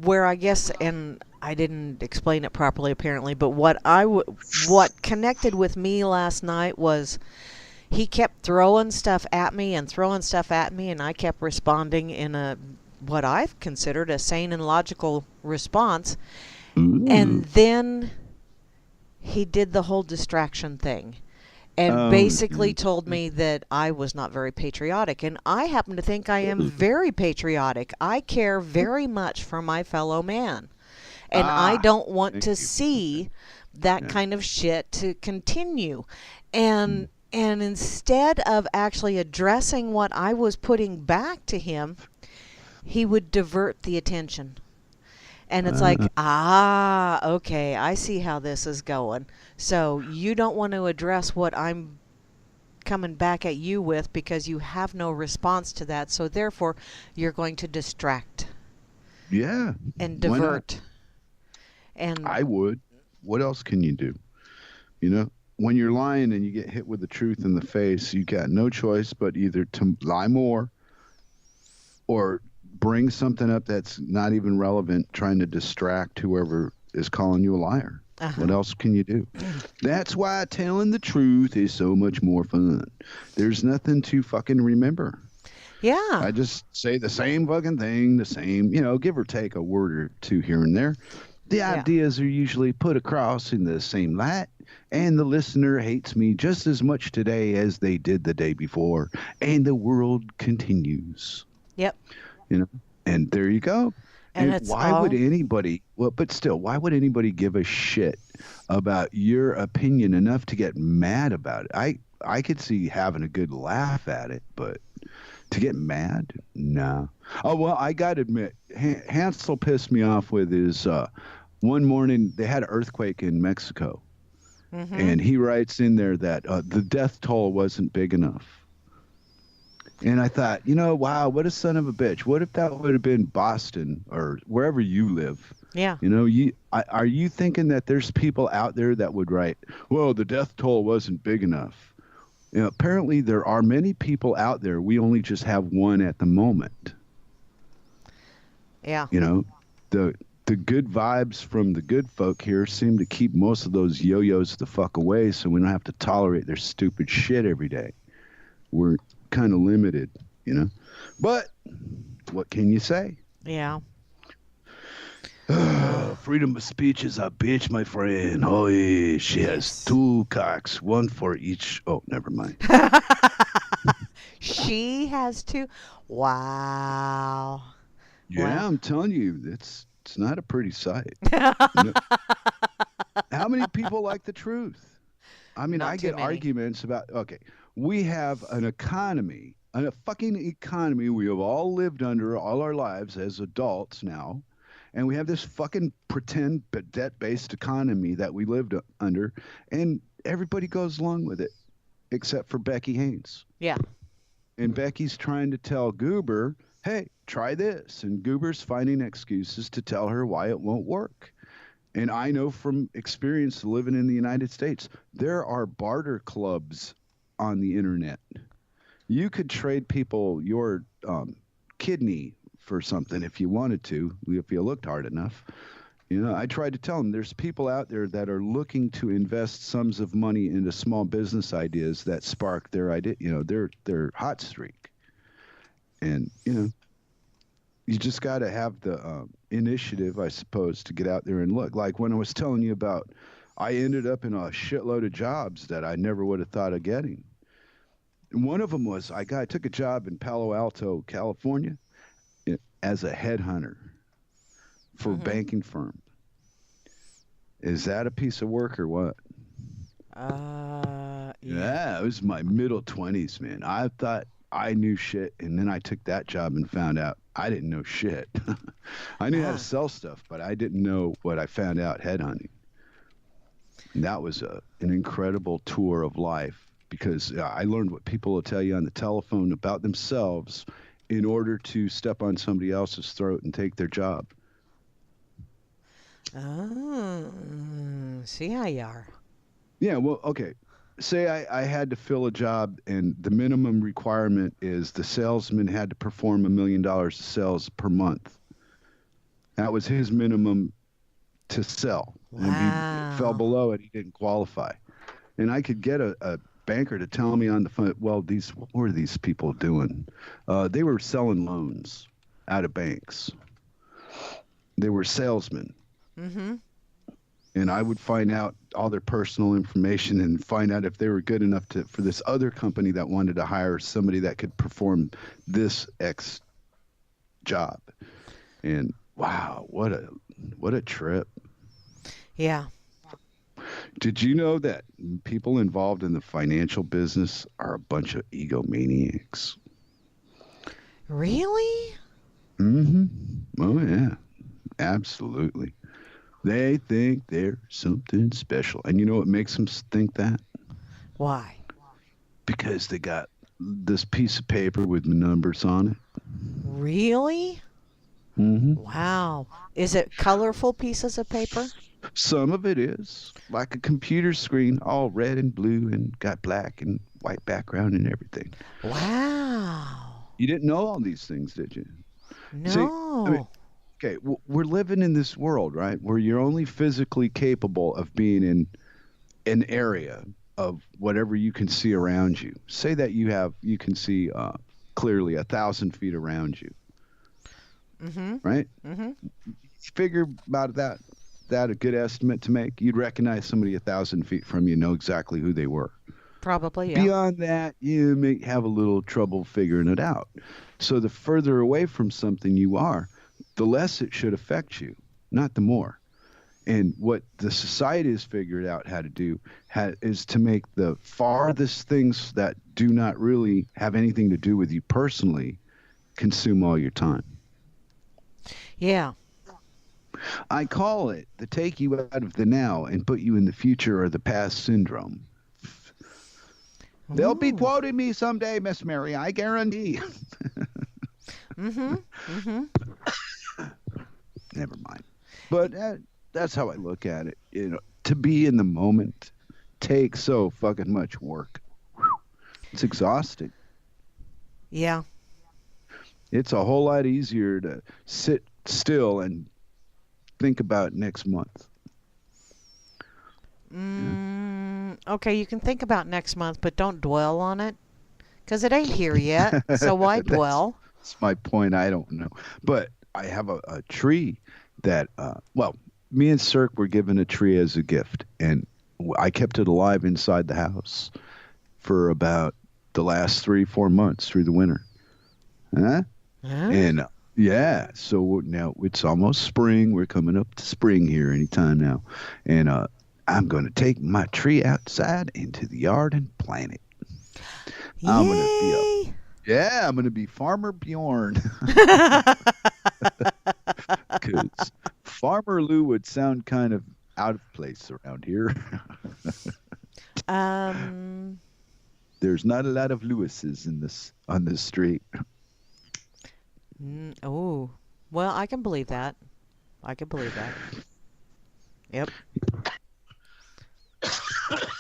where I guess, and I didn't explain it properly apparently, but what connected with me last night was he kept throwing stuff at me, and I kept responding in what I've considered a sane and logical response. Ooh. And then he did the whole distraction thing and Oh, basically told me that I was not very patriotic. And I happen to think I am very patriotic. I care very much for my fellow man. And I don't want thank to you. see that kind of shit to continue. And instead of actually addressing what I was putting back to him, he would divert the attention. And it's like, okay, I see how this is going. So you don't want to address what I'm coming back at you with because you have no response to that. So therefore, you're going to distract Yeah. and Why not? divert. And I would. What else can you do? When you're lying and you get hit with the truth in the face, you got no choice but either to lie more or bring something up that's not even relevant, trying to distract whoever is calling you a liar. What else can you do? That's why telling the truth is so much more fun. There's nothing to fucking remember. yeah. I just say the same fucking thing, the same, give or take a word or two here and there. The ideas are usually put across in the same light, and the listener hates me just as much today as they did the day before, and the world continues. Yep. And there you go. And it's why would anybody, but still, why would anybody give a shit about your opinion enough to get mad about it? I could see having a good laugh at it, but to get mad? No. Oh, well, I got to admit, Hansel pissed me off with his, one morning they had an earthquake in Mexico, and he writes in there that the death toll wasn't big enough. And I thought, wow, what a son of a bitch. What if that would have been Boston or wherever you live? Yeah. Are you thinking that there's people out there that would write, well, the death toll wasn't big enough? Apparently there are many people out there. We only just have one at the moment. Yeah. The good vibes from the good folk here seem to keep most of those yo-yos the fuck away, so we don't have to tolerate their stupid shit every day. We're kind of limited, But what can you say? Yeah. Freedom of speech is a bitch, my friend. Oh, yeah, she has two cocks, one for each. Oh, never mind. She has two. Wow. Yeah, Wow. I'm telling you, it's It's not a pretty sight. You know, how many people like the truth? I mean, Not I too get many. arguments about, okay, we have an economy, a fucking economy we have all lived under all our lives as adults now. And we have this fucking pretend but debt-based economy that we lived under, and everybody goes along with it except for Becky Haynes. Yeah. And Becky's trying to tell Goober, hey, try this. And Goober's finding excuses to tell her why it won't work. And I know from experience living in the United States, there are barter clubs on the internet. You could trade people your kidney for something if you wanted to, if you looked hard enough. You know, I tried to tell them there's people out there that are looking to invest sums of money into small business ideas that spark their idea, you know, their hot streak. And, you know, you just got to have the initiative, I suppose, to get out there and look. Like when I was telling you about, I ended up in a shitload of jobs that I never would have thought of getting. And one of them was I took a job in Palo Alto, California, as a headhunter for a banking firm. Is that a piece of work or what? Yeah, it was my middle 20s, man. I thought I knew shit, and then I took that job and found out I didn't know shit. I knew how to sell stuff, but I didn't know what I found out headhunting. And that was an incredible tour of life because I learned what people will tell you on the telephone about themselves in order to step on somebody else's throat and take their job. Oh, see how you are. Yeah, well, okay. Say I had to fill a job and the minimum requirement is the salesman had to perform $1 million of sales per month. That was his minimum to sell. Wow. And if he fell below it, he didn't qualify. And I could get a banker to tell me on the phone, well, what were these people doing? They were selling loans out of banks. They were salesmen. Mm-hmm. And I would find out all their personal information and find out if they were good enough for this other company that wanted to hire somebody that could perform this X job. And wow, what a trip. Yeah. Did you know that people involved in the financial business are a bunch of egomaniacs? Really? Mm-hmm. Oh, yeah. Absolutely. They think they're something special. And you know what makes them think that? Why? Because they got this piece of paper with numbers on it. Really? Mm-hmm. Wow. Is it colorful pieces of paper? Some of it is like a computer screen, all red and blue and got black and white background and everything. Wow. You didn't know all these things, did you? No. See, I mean, okay, we're living in this world, right, where you're only physically capable of being in an area of whatever you can see around you. Say that you can see clearly 1,000 feet around you, right? Mm-hmm. Figure about that a good estimate to make? You'd recognize somebody 1,000 feet from you, know exactly who they were. Probably, yeah. Beyond that, you may have a little trouble figuring it out. So the further away from something you are, the less it should affect you, not the more. And what the society has figured out how to do is to make the farthest things that do not really have anything to do with you personally consume all your time. Yeah. I call it the take you out of the now and put you in the future or the past syndrome. They'll be quoting me someday, Miss Mary, I guarantee. Mm-hmm. Never mind. But that's how I look at it. You know, to be in the moment takes so fucking much work. It's exhausting. Yeah. It's a whole lot easier to sit still and think about next month. Okay, you can think about next month, but don't dwell on it, because it ain't here yet, so why dwell? That's my point. I don't know. But I have a tree that, me and Cirque were given a tree as a gift, and I kept it alive inside the house for about the last 3-4 months through the winter. Huh? And Yeah, so now it's almost spring. We're coming up to spring here anytime now. And I'm going to take my tree outside into the yard and plant it. I'm going to be a Yay! Yeah, I'm going to be Farmer Bjorn cuz Farmer Lou would sound kind of out of place around here. um, There's not a lot of Lewises in this on this street. oh, well, I can believe that. I can believe that. Yep.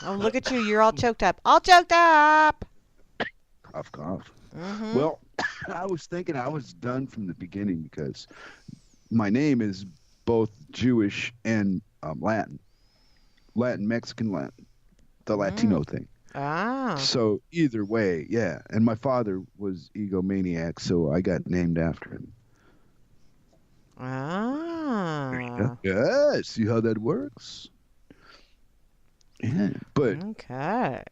Oh, look at you. You're all choked up. All choked up! Cough, cough. Mm-hmm. Well, I was thinking I was done from the beginning because my name is both Jewish and Latin, Mexican Latin, the Mm. Latino thing. Ah. So either way, yeah. And my father was egomaniac, so I got named after him. Yeah. Ah. Yeah, see how that works? Yeah. Okay.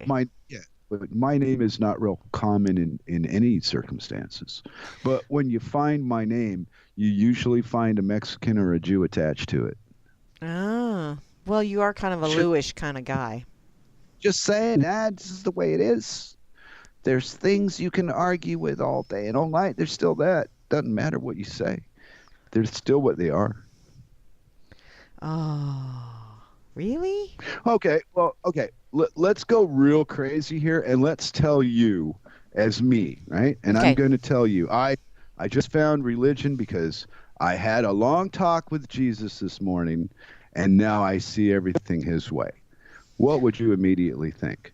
Yeah, but my name is not real common in any circumstances. But when you find my name, you usually find a Mexican or a Jew attached to it. Ah. Well, you are kind of a Just, Lewish kind of guy. just saying, this is the way it is. There's things you can argue with all day and all night. There's still that. Doesn't matter what you say. They're still what they are. Oh. Really? Okay, well, okay. Let's go real crazy here and let's tell you as me, right? And I'm Okay. going to tell you, I just found religion because I had a long talk with Jesus this morning and now I see everything his way. What would you immediately think?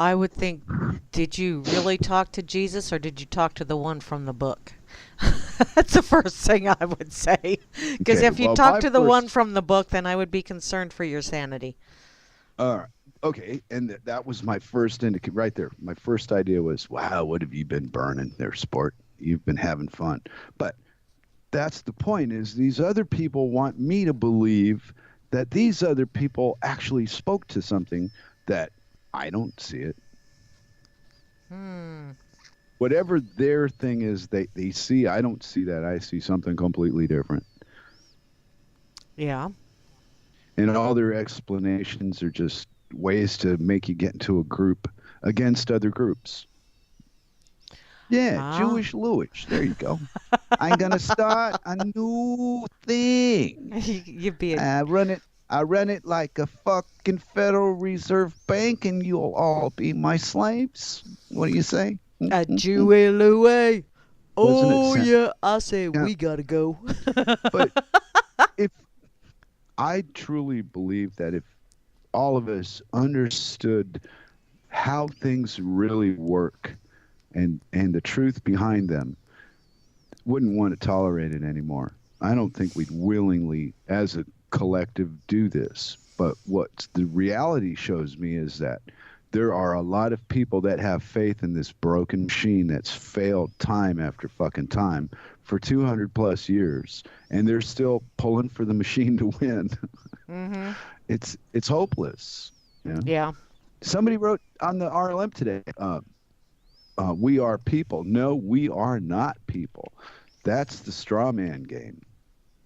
I would think, did you really talk to Jesus or did you talk to the one from the book? That's the first thing I would say. Because Okay, if you well, talk my to the one first, from the book, then I would be concerned for your sanity. uh, okay, and that was my first indicator right there. My first idea was, wow, what have you been burning there, sport? You've been having fun. But that's the point is these other people want me to believe that these other people actually spoke to something that I don't see it. Hmm. Whatever their thing is they see, I don't see that. I see something completely different. Yeah. And all their explanations are just ways to make you get into a group against other groups. Yeah, Ah. Jewish Louis. There you go. I'm gonna start a new thing. You'd be I run it. I run it like a fucking Federal Reserve Bank, and you'll all be my slaves. What do you say? a Jewy Louie. Doesn't it Oh, sound? yeah. I say Yeah, we gotta go. but if I truly believe that if all of us understood how things really work and the truth behind them, wouldn't want to tolerate it anymore. I don't think we'd willingly, as a collective, do this. But what the reality shows me is that there are a lot of people that have faith in this broken machine that's failed time after fucking time for 200 plus years, and they're still pulling for the machine to win. Mm-hmm. It's hopeless. You know? Yeah. Somebody wrote on the RLM today, we are people. No, we are not people. That's the straw man game.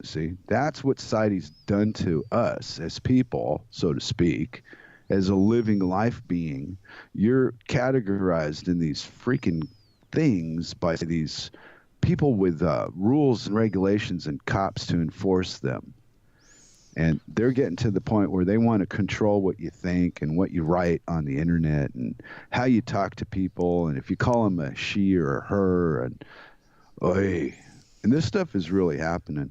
See, that's what society's done to us as people, so to speak, as a living life being. You're categorized in these freaking things by these people with rules and regulations and cops to enforce them. And they're getting to the point where they want to control what you think and what you write on the internet and how you talk to people. And if you call them a she or a her, and oy. And this stuff is really happening.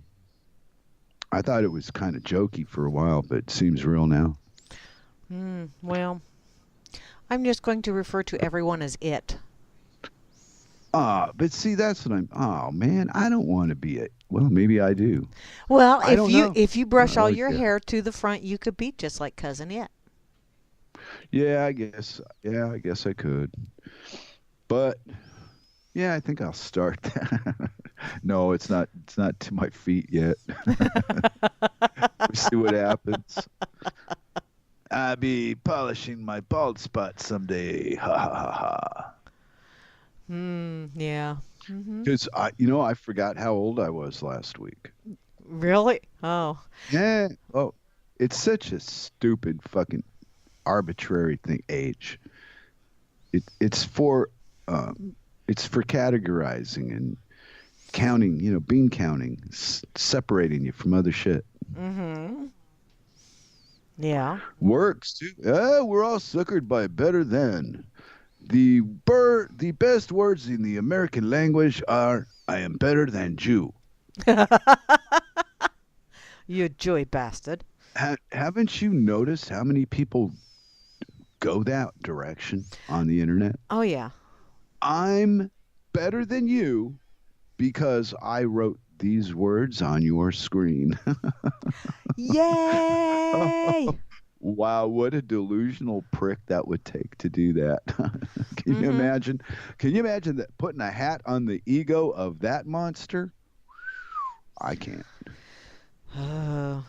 I thought it was kind of jokey for a while, but it seems real now. Well, I'm just going to refer to everyone as it. But see, that's what oh man, I don't want to be it. Well, maybe I do. Well, I don't know. if you I brush don't all really your care. hair to the front, you could be just like cousin it. Yeah, I guess. Yeah, I guess I could. But yeah, I think I'll start that. No, it's not. It's not to my feet yet. We see what happens. I'll be polishing my bald spot someday. Ha ha ha ha. Hmm. Yeah. Mhm. Because I forgot how old I was last week. Really? Oh. Yeah. Oh, it's such a stupid fucking arbitrary thing. Age. It's for it's for categorizing and counting. Bean counting, separating you from other shit. Mhm. Yeah. Works too. We're all suckered by better than. The best words in the American language are "I am better than Jew." You Jewy bastard. Haven't you noticed how many people go that direction on the internet? Oh yeah. I'm better than you because I wrote these words on your screen. Yay! Wow, what a delusional prick that would take to do that. Can you Mhm. imagine? Can you imagine that putting a hat on the ego of that monster? I can't. Oh.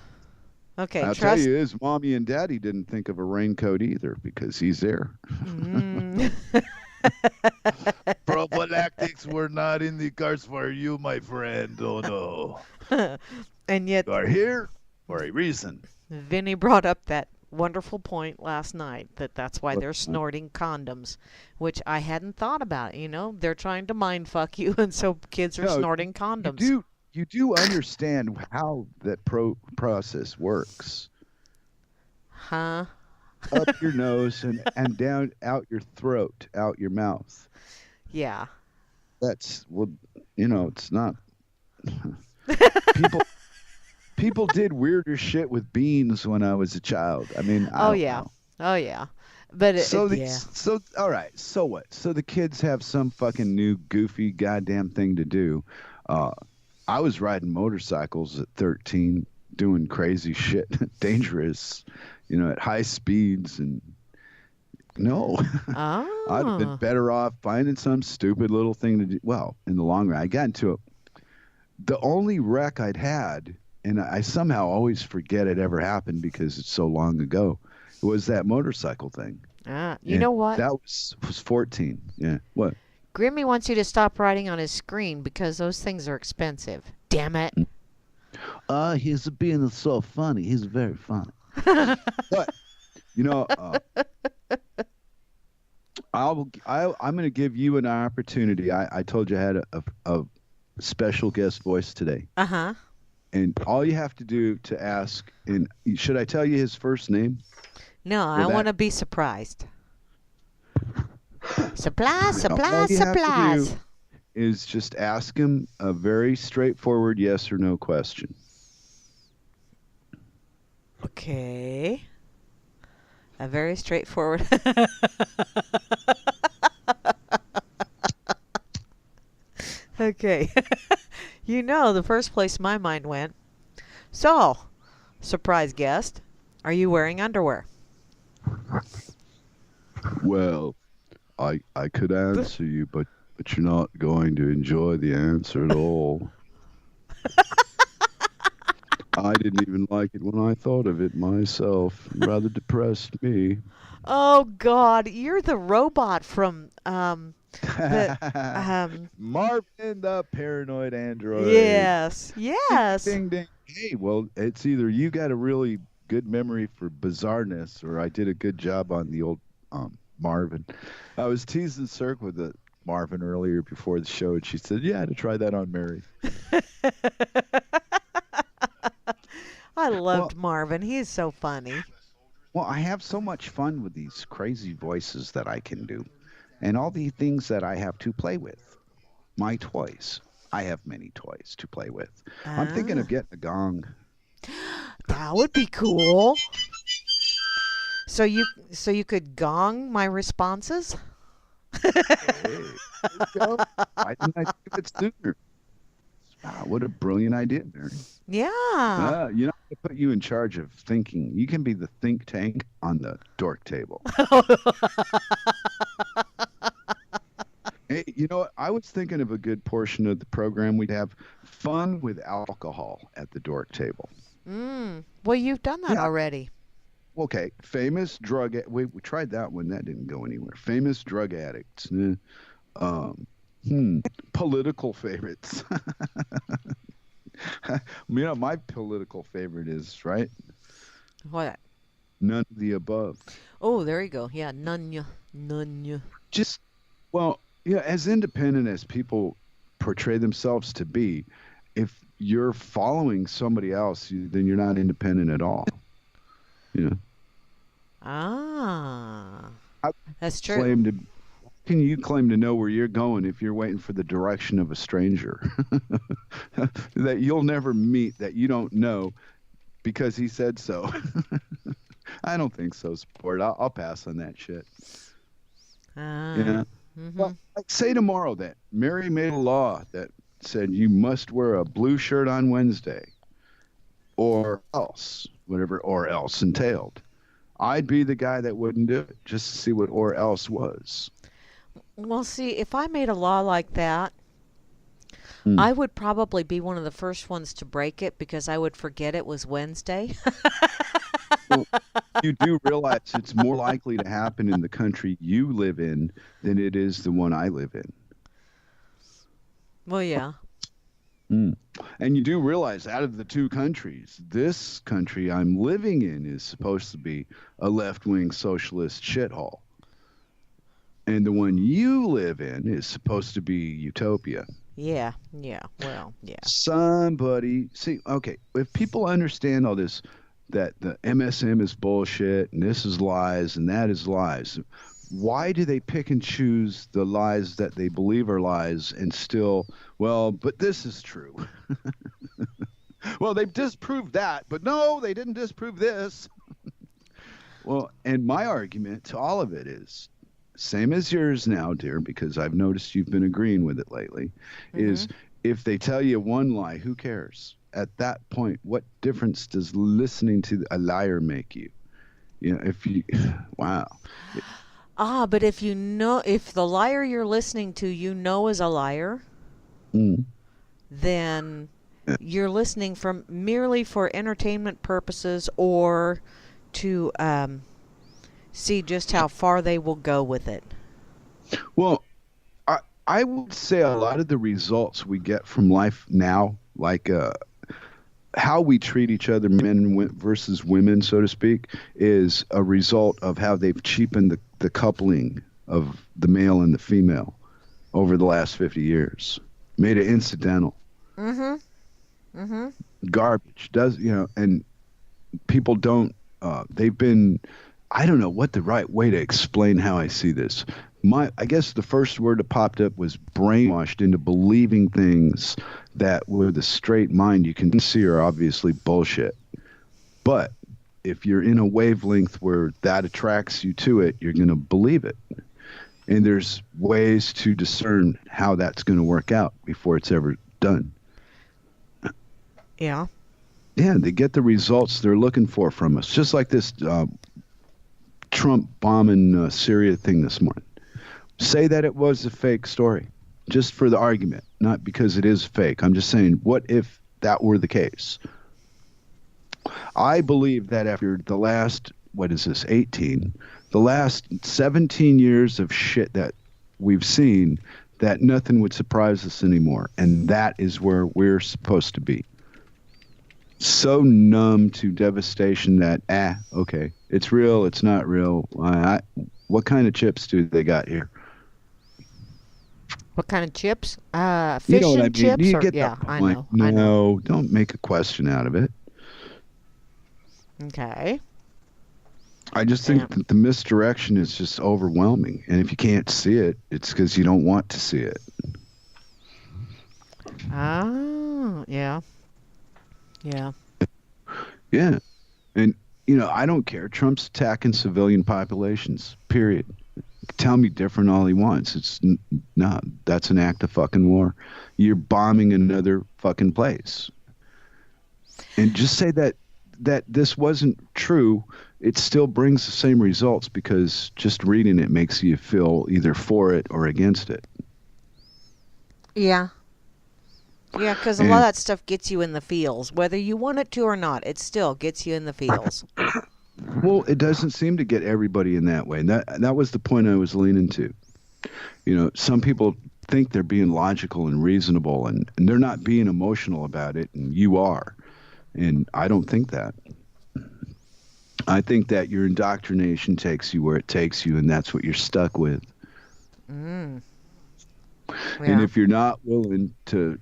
Okay, I'll tell trust. you, his mommy and daddy didn't think of a raincoat either because he's there. Mm. Prophylactics were not in the cards for you, my friend. Oh no. And yet, You are here for a reason. Vinny brought up that wonderful point last night that that's why What- they're snorting condoms, which I hadn't thought about. They're trying to mind fuck you, and so kids are No, snorting you condoms. do understand how that process works. Huh? Up your nose and down out your throat, out your mouth. Yeah. That's well, it's not people people did weirder shit with beans when I was a child. I mean, I Oh don't yeah. know. Oh yeah. But yeah. So all right, so what? So the kids have some fucking new goofy goddamn thing to do. Uh I was riding motorcycles at 13 doing crazy shit, dangerous, at high speeds and no. I'd have been Oh. better off finding some stupid little thing to do. Well, in the long run, I got into it. The only wreck I'd had, and I somehow always forget it ever happened because it's so long ago, was that motorcycle thing. You And know what? that was 14. Yeah. What? Grimmy wants you to stop writing on his screen because those things are expensive. Damn it. He's being so funny. He's very funny. But, you know, I'm going to give you an opportunity. I told you I had a special guest voice today. Uh-huh. And all you have to do to ask, and should I tell you his first name? No, I Will want to that, be surprised. Supplies, all supplies, you have to do supplies. is just ask him a very straightforward yes or no question. Okay. A very straightforward. Okay. The first place my mind went. So, surprise guest, are you wearing underwear? Well, I could answer you, but you're not going to enjoy the answer at all. I didn't even like it when I thought of it myself. It rather depressed me. Oh God, you're the robot from the Marvin the paranoid android. yes. Ding, Yes. ding, ding. Hey, well, it's either you got a really good memory for bizarreness, or I did a good job on the old Marvin. I was teasing Cirque with the Marvin earlier before the show, and she said, "Yeah, to try that on Mary." I Well, loved Marvin. He's so funny. well, I have so much fun with these crazy voices that I can do, and all the things that I have to play with. My toys. I have many toys to play with. I'm thinking Ah, of getting a gong. that would be cool. So you could gong my responses? Hey, there you go. Why didn't I think of it sooner? Wow, what a brilliant idea, Mary. Yeah. I put you in charge of thinking. You can be the think tank on the Dork Table. Hey, I was thinking of a good portion of the program. We'd have fun with alcohol at the Dork Table. Well, you've done that Yeah. already. Okay, famous drug. We tried that one. That didn't go anywhere. Famous drug addicts. Um, Hmm. Political favorites. My political favorite is, right? What? None of the above. Oh, there you go. Yeah, Nunya. Nunya. Just, well, yeah, as independent as people portray themselves to be, if you're following somebody else, then you're not independent at all. You know, Ah, how that's true. claim to can you claim to know where you're going if you're waiting for the direction of a stranger that you'll never meet that you don't know because he said so? I don't think so, sport. I'll pass on that shit. Ah. Yeah. Mm-hmm. Well, like say tomorrow that Mary made a law that said you must wear a blue shirt on Wednesday or else, whatever or else entailed. I'd be the guy that wouldn't do it just to see what or else was. Well, see, if I made a law like that, Hmm. I would probably be one of the first ones to break it because I would forget it was Wednesday. Well, you do realize it's more likely to happen in the country you live in than it is the one I live in. Well, yeah. Hmm. And you do realize out of the two countries, this country I'm living in is supposed to be a left wing socialist shithole. And the one you live in is supposed to be utopia. Yeah. Yeah. Well, yeah. Somebody, see, okay, if people understand all this, that the MSM is bullshit and this is lies and that is lies, why do they pick and choose the lies that they believe are lies and still, well, but this is true? Well, they've disproved that, but no, they didn't disprove this. Well, and my argument to all of it is same as yours now, dear, because I've noticed you've been agreeing with it lately, Mm-hmm. is if they tell you one lie, who cares? At that point, what difference does listening to a liar make you? You know, if you, wow. Ah, but if you know, if the liar you're listening to, you know is a liar, Mm. then you're listening from merely for entertainment purposes or to see just how far they will go with it. Well, I would say a lot of the results we get from life now, like how we treat each other, men and versus women, so to speak, is a result of how they've cheapened the coupling of the male and the female over the last 50 years, made it incidental, Mm-hmm. Mm-hmm. garbage. Does and people don't. They've been. I don't know what the right way to explain how I see this. I guess the first word that popped up was brainwashed into believing things that with a straight mind you can see are obviously bullshit. But if you're in a wavelength where that attracts you to it, you're going to believe it. And there's ways to discern how that's going to work out before it's ever done. Yeah. Yeah, they get the results they're looking for from us. Just like this Trump bombing Syria thing this morning. Say that it was a fake story, just for the argument, not because it is fake. I'm just saying, what if that were the case? I believe that after the last, what is this, 18, the last 17 years of shit that we've seen, that nothing would surprise us anymore. And that is where we're supposed to be. So numb to devastation that, okay, it's real, it's not real. What kind of chips do they got here? What kind of chips? You Fish know what I and mean? chips You or get the yeah, I point. know. I know. No, don't make a question out of it. Okay. I just Yeah. think that the misdirection is just overwhelming. And if you can't see it, it's because you don't want to see it. Ah, yeah. Yeah. Yeah. And, I don't care. Trump's attacking civilian populations, period. Tell me different all he wants. No, that's an act of fucking war. You're bombing another fucking place. And just say that this wasn't true, it still brings the same results because just reading it makes you feel either for it or against it. Yeah. Yeah, because a lot of And that stuff gets you in the feels. Whether you want it to or not, it still gets you in the feels. well, it doesn't seem to get everybody in that way. And that was the point I was leaning to. Some people think they're being logical and reasonable, and they're not being emotional about it, and you are. And I don't think that. I think that your indoctrination takes you where it takes you, and that's what you're stuck with. Mm. And Yeah. if you're not willing to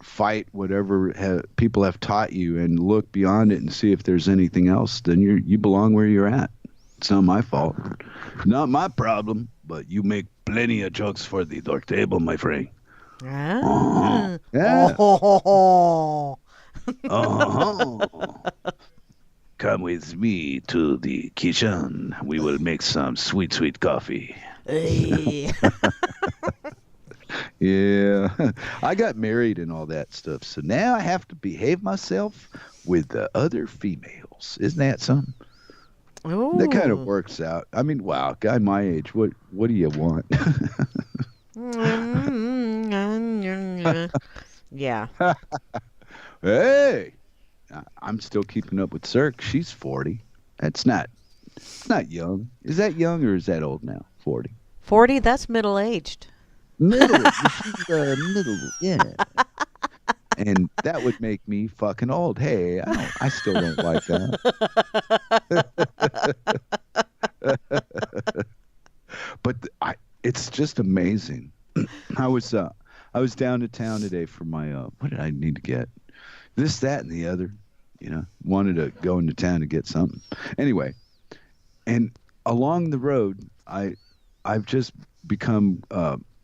fight whatever people have taught you and look beyond it and see if there's anything else, then you belong where you're at. It's not my fault, not my problem. But you make plenty of jokes for the Dork Table, my friend. Uh-huh. Ah. Yeah. Oh. Uh-huh. Come with me to the kitchen. We will make some sweet, sweet coffee. Hey. Yeah. I got married and all that stuff. So now I have to behave myself with the other females. Isn't that something? That kind of Ooh. works out. I mean, wow, guy my age, what do you want? Yeah. Hey, I'm still keeping up with Cirque. She's 40. That's not it's not young. Is that young or is that old now? 40. 40, that's middle aged. Middle. She's middle. Yeah. And that would make me fucking old. Hey, I still don't like that. But it's just amazing. I was uh I was down to town today for my what did I need to get? This, that, and the other. Wanted to go into town to get something. Anyway, and along the road, I've just become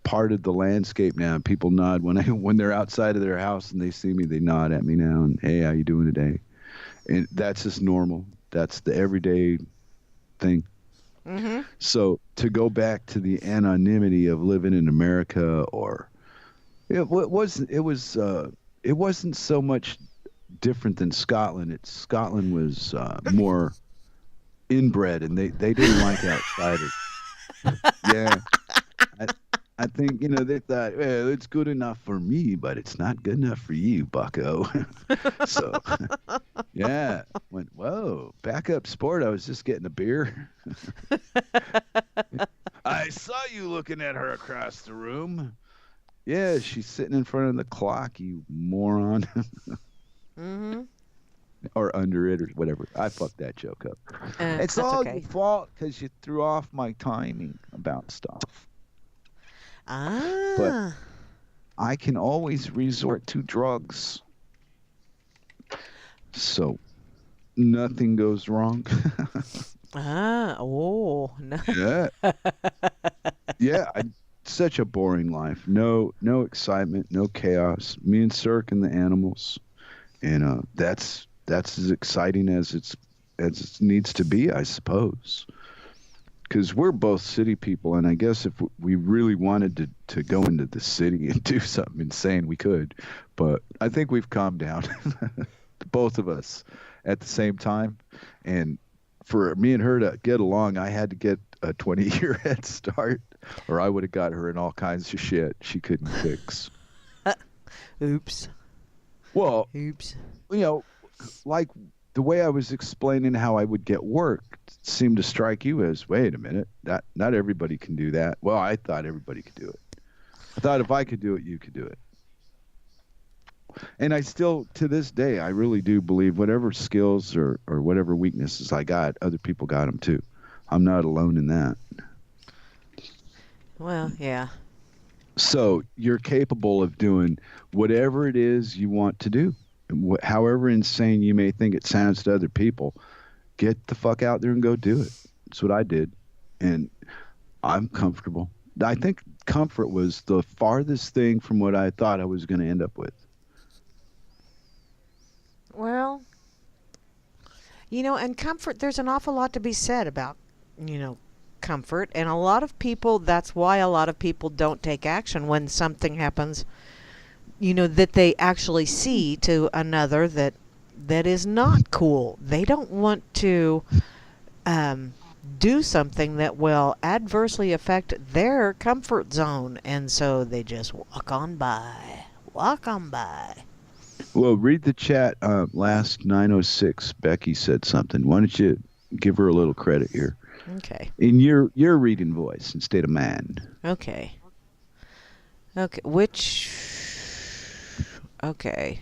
part of the landscape now. People nod when they're outside of their house and they see me. They nod at me now and, hey, how you doing today? And that's just normal. That's the everyday thing. Mm-hmm. So to go back to the anonymity of living in America, or it wasn't so much different than Scotland. Scotland was more inbred, and they didn't like outsiders. Yeah, I, I think they thought, well, it's good enough for me, but it's not good enough for you, Bucko. So yeah, went whoa, back up, sport. I was just getting a beer. I saw you looking at her across the room. Yeah, she's sitting in front of the clock, you moron. Mm-hmm. Or under it or whatever. I fucked that joke up. It's That's all your okay. fault because you threw off my timing about stuff. But Ah. I can always resort to drugs. So nothing goes wrong. Ah. Oh. No. Yeah. Yeah. Such a boring life. No excitement, no chaos. Me and Cirque and the animals. And that's as exciting as it needs to be, I suppose. Because we're both city people, and I guess if we really wanted to go into the city and do something insane, we could. But I think we've calmed down, both of us, at the same time. And for me and her to get along, I had to get a 20-year head start, or I would have got her in all kinds of shit she couldn't fix. Oops. Well, Oops. you know, like the way I was explaining how I would get work seemed to strike you as, wait a minute, that not everybody can do that. Well, I thought everybody could do it. I thought if I could do it, you could do it. And I still, to this day, I really do believe whatever skills or whatever weaknesses I got, other people got them too. I'm not alone in that. Well, yeah. So you're capable of doing whatever it is you want to do. However insane you may think it sounds to other people, get the fuck out there and go do it. That's what I did. And I'm comfortable. I think comfort was the farthest thing from what I thought I was going to end up with. Well, and comfort, there's an awful lot to be said about, comfort. And a lot of people, that's why a lot of people don't take action when something happens, that they actually see to another that is not cool. They don't want to do something that will adversely affect their comfort zone. And so they just walk on by. Walk on by. Well, read the chat. Last 906, Becky said something. Why don't you give her a little credit here? Okay. in your reading voice instead of mine. Okay. Okay. Which. Okay.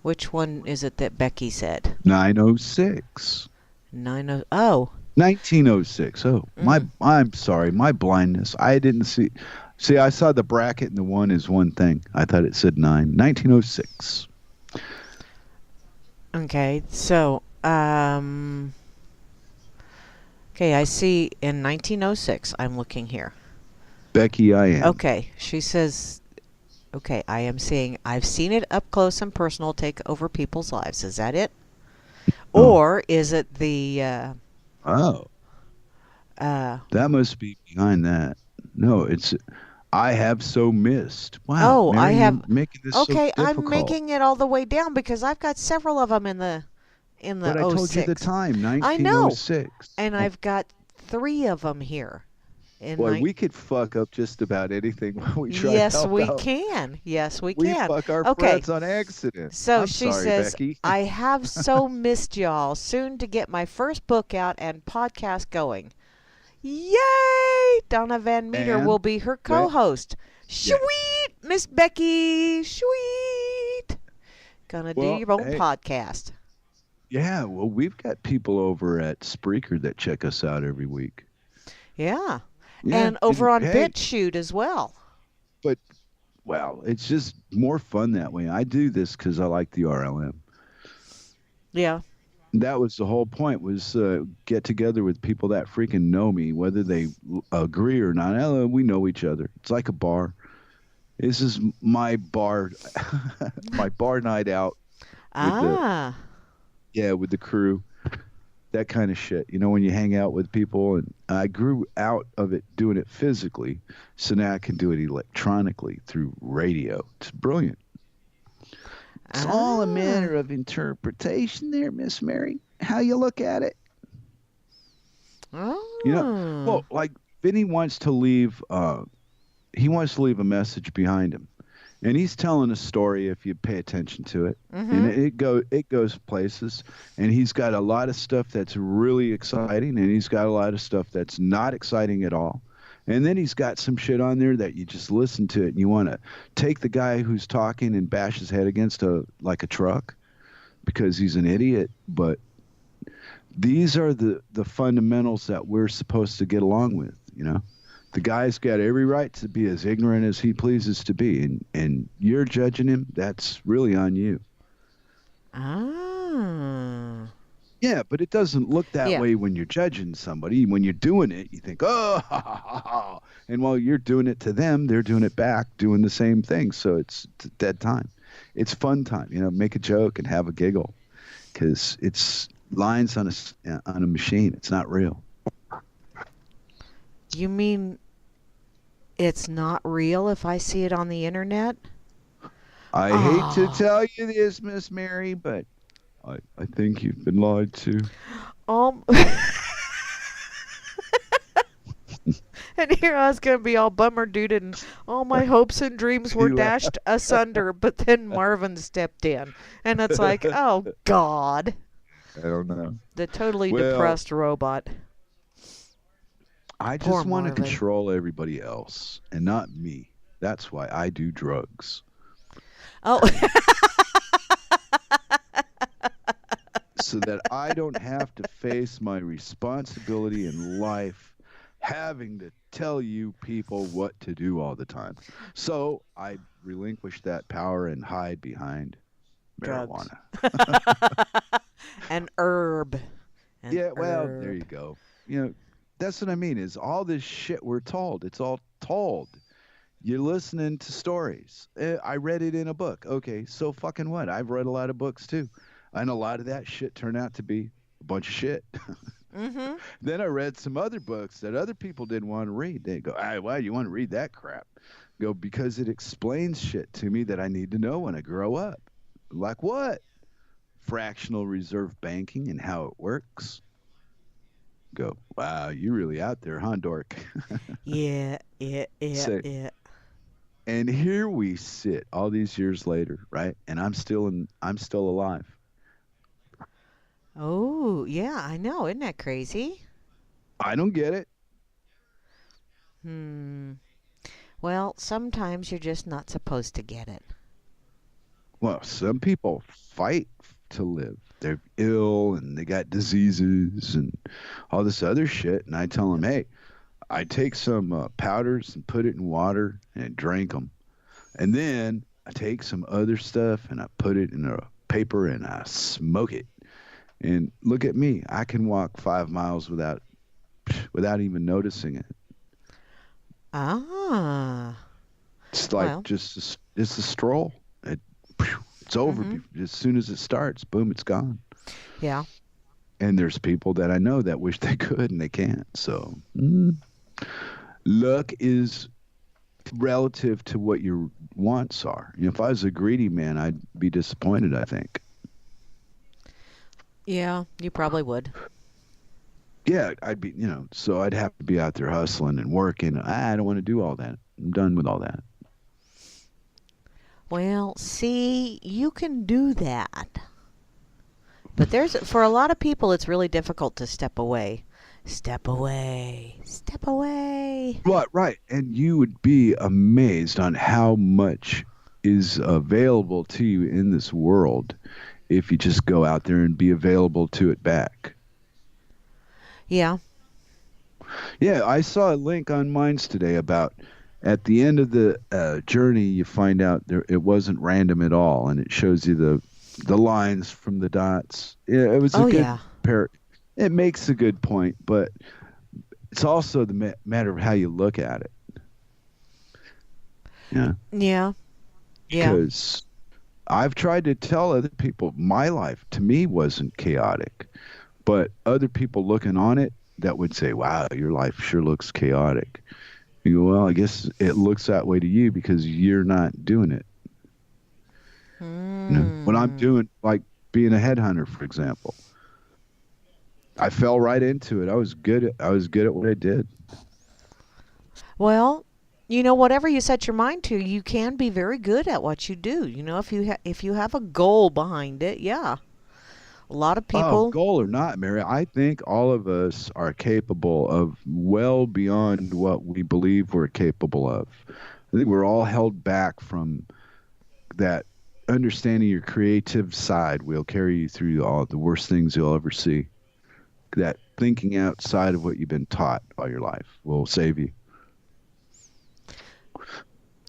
Which one is it that Becky said? 906. 90. Oh. 1906. Oh, Mm. I'm sorry, my blindness. I didn't see. See, I saw the bracket and the one is one thing. I thought it said 1906. Okay. So, okay, I see in 1906. I'm looking here. Becky, I am. Okay. She says, okay, I am seeing, I've seen it up close and personal take over people's lives. Is that it? Oh, Or is it the, oh, uh, that must be behind that. No, it's I have so missed. Wow, oh, I Mary, you're have, making this so okay, I'm difficult. making it all the way down because I've got several of them in the But I oh told you the 06. time, I know. 1906. And I've got three of them here in Boy, nine. we could fuck up just about anything when we try to Yes, help we out. can. Yes, we We can. fuck our Okay. friends on accident. So I'm she sorry, says, Becky. I have so missed y'all. Soon to get my first book out and podcast going. Yay! Donna Van Meter will And be her well, co-host. yeah. Sweet, Miss Becky. Sweet. Gonna do Well, your own hey, podcast. yeah. Well, we've got people over at Spreaker that check us out every week. Yeah. Yeah, And over and on hey, BitChute as well. but well, it's just more fun that way. I do this because I like the RLM. Yeah. That was the whole point, was get together with people that freaking know me, whether they agree or not. We know each other. It's like a bar. This is my bar, my bar night out with the Ah. yeah, with the crew. That kind of shit. You know, when you hang out with people, and I grew out of it doing it physically, so now I can do it electronically through radio. It's brilliant. It's all a Ah. matter of interpretation there, Miss Mary. How you look at it. You know, Oh. well, like Vinny wants to leave he wants to leave a message behind him. And he's telling a story if you pay attention to it. And Mm-hmm. it goes places, and he's got a lot of stuff that's really exciting, and he's got a lot of stuff that's not exciting at all. And then he's got some shit on there that you just listen to it and you want to take the guy who's talking and bash his head against a truck because he's an idiot. But these are the fundamentals that we're supposed to get along with, you know. The guy's got every right to be as ignorant as he pleases to be, and you're judging him. That's really on you. Ah. Yeah, but it doesn't look that Yeah. way when you're judging somebody. When you're doing it, you think, oh, ha, ha, ha, ha. And while you're doing it to them, they're doing it back, doing the same thing. So it's dead time. It's fun time. You know, make a joke and have a giggle, because it's lines on a machine. It's not real. You mean it's not real if I see it on the internet? I hate to Ah. tell you this, Miss Mary, but I think you've been lied to. Um. And here I was going to be all bummer duded and all my hopes and dreams were You laugh. dashed asunder, but then Marvin stepped in. And it's like, oh, God. I don't know. The totally Well, depressed robot. I Poor just want to Marvin. control everybody else and not me. That's why I do drugs. Oh. So that I don't have to face my responsibility in life having to tell you people what to do all the time. So I relinquish that power and hide behind Drugs. marijuana. An herb. An Yeah, well, there you herb. go. You know, that's what I mean, is all this shit we're told. It's all told. You're listening to stories. I read it in a book. Okay, so fucking what? I've read a lot of books too. And a lot of that shit turned out to be a bunch of shit. Mm-hmm. Then I read some other books that other people didn't want to read. They go, "Ah, why you want to read that crap?" Go, because it explains shit to me that I need to know when I grow up. Like what? Fractional reserve banking and how it works. Go, wow, you really out there, huh, Dork? Yeah, yeah, yeah, Say, yeah. and here we sit all these years later, right? And I'm still alive. Oh, yeah, I know. Isn't that crazy? I don't get it. Hmm. Well, sometimes you're just not supposed to get it. Well, some people fight to live. They're ill and they got diseases and all this other shit. And I tell them, hey, I take some powders and put it in water and drink them. And then I take some other stuff and I put it in a paper and I smoke it. And look at me. I can walk 5 miles without even noticing it. Ah. It's like Well. it's a stroll. It's over Mhm. as soon as it starts. Boom, it's gone. Yeah. And there's people that I know that wish they could and they can't. So luck is relative to what your wants are. If I was a greedy man, I'd be disappointed, I think. Yeah, you probably would. Yeah, I'd be, so I'd have to be out there hustling and working. I don't want to do all that. I'm done with all that. Well, see, you can do that. But there's for a lot of people it's really difficult to step away. Step away. Step away. Right, right. And you would be amazed on how much is available to you in this world if you just go out there and be available to it back. Yeah. Yeah, I saw a link on Minds today about at the end of the journey, you find out it wasn't random at all, and it shows you the lines from the dots. Yeah, it was a Oh good yeah. pair. It makes a good point, but it's also the matter of how you look at it. Yeah, Yeah. Yeah. because I've tried to tell other people my life to me wasn't chaotic, but other people looking on it that would say, "Wow, your life sure looks chaotic." You go, well, I guess it looks that way to you because you're not doing it. What I'm Hmm. doing, like being a headhunter, for example, I fell right into it. I was good at what I did. Well, whatever you set your mind to, you can be very good at what you do. If you have a goal behind it, yeah. A lot of Oh, people. goal or not, Mary, I think all of us are capable of well beyond what we believe we're capable of. I think we're all held back from that understanding your creative side will carry you through all the worst things you'll ever see. That thinking outside of what you've been taught all your life will save you.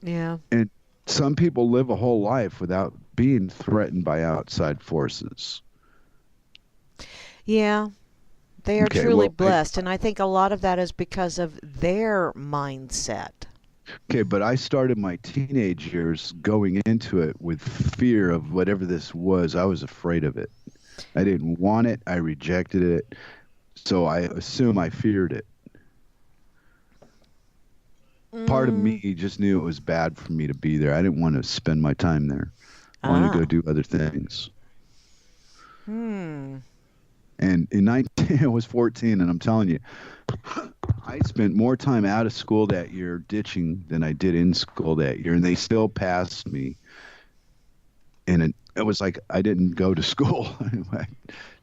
Yeah. And some people live a whole life without being threatened by outside forces. Yeah. They are Okay, truly well, blessed, and I think a lot of that is because of their mindset. but I started my teenage years going into it with fear of whatever this was. I was afraid of it. I didn't want it. I rejected it. So I assume I feared it. Part of Mm. me just knew it was bad for me to be there. I didn't want to spend my time there. I wanted to go Ah. do other things. Hmm. And in 19, I was 14, and I'm telling you, I spent more time out of school that year ditching than I did in school that year, and they still passed me. And it was like I didn't go to school. I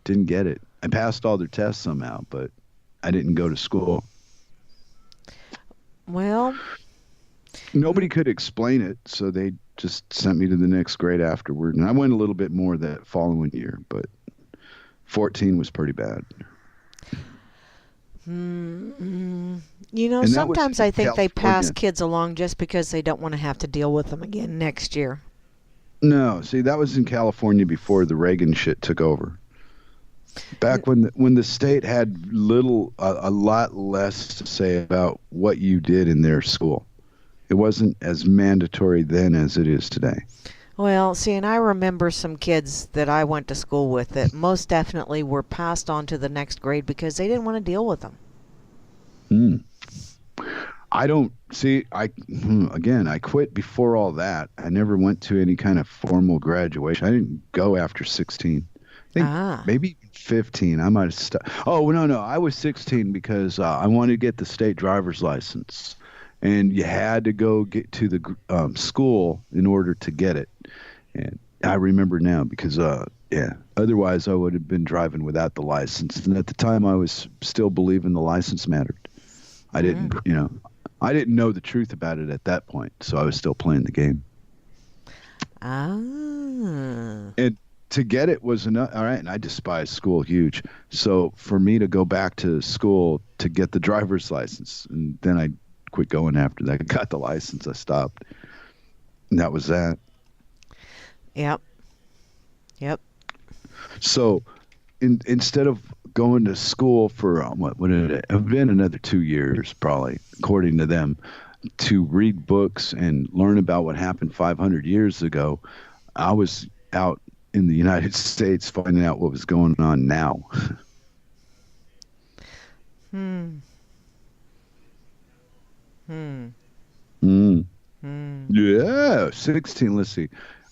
didn't get it. I passed all their tests somehow, but I didn't go to school. Well, Nobody could explain it, so they just sent me to the next grade afterward. And I went a little bit more that following year, but 14 was pretty bad. mm, And that was sometimes in I think they pass California. kids along just because they don't want to have to deal with them again next year. No, see, that was in California before the Reagan shit took over. Back when the state had a lot less to say about what you did in their school. It wasn't as mandatory then as it is today. Well, see, and I remember some kids that I went to school with that most definitely were passed on to the next grade because they didn't want to deal with them. Hmm. I don't see. Again, I quit before all that. I never went to any kind of formal graduation. I didn't go after 16. I think Ah. maybe 15. I might have Oh, no, no. I was 16 because I wanted to get the state driver's license. And you had to go get to the school in order to get it. And I remember now because Yeah. Otherwise, I would have been driving without the license. And at the time, I was still believing the license mattered. I didn't, Mm. I didn't know the truth about it at that point. So I was still playing the game. Ah. And to get it was enough. All right. And I despise school huge. So for me to go back to school to get the driver's license, and then I quit going after that. I got the license. I stopped. And that was that. Yep. Yep. So instead of going to school for what would it have been another 2 years, probably, according to them, to read books and learn about what happened 500 years ago, I was out in the United States finding out what was going on now. Hmm. Hmm. Mm. Hmm. Yeah, 16. Let's see.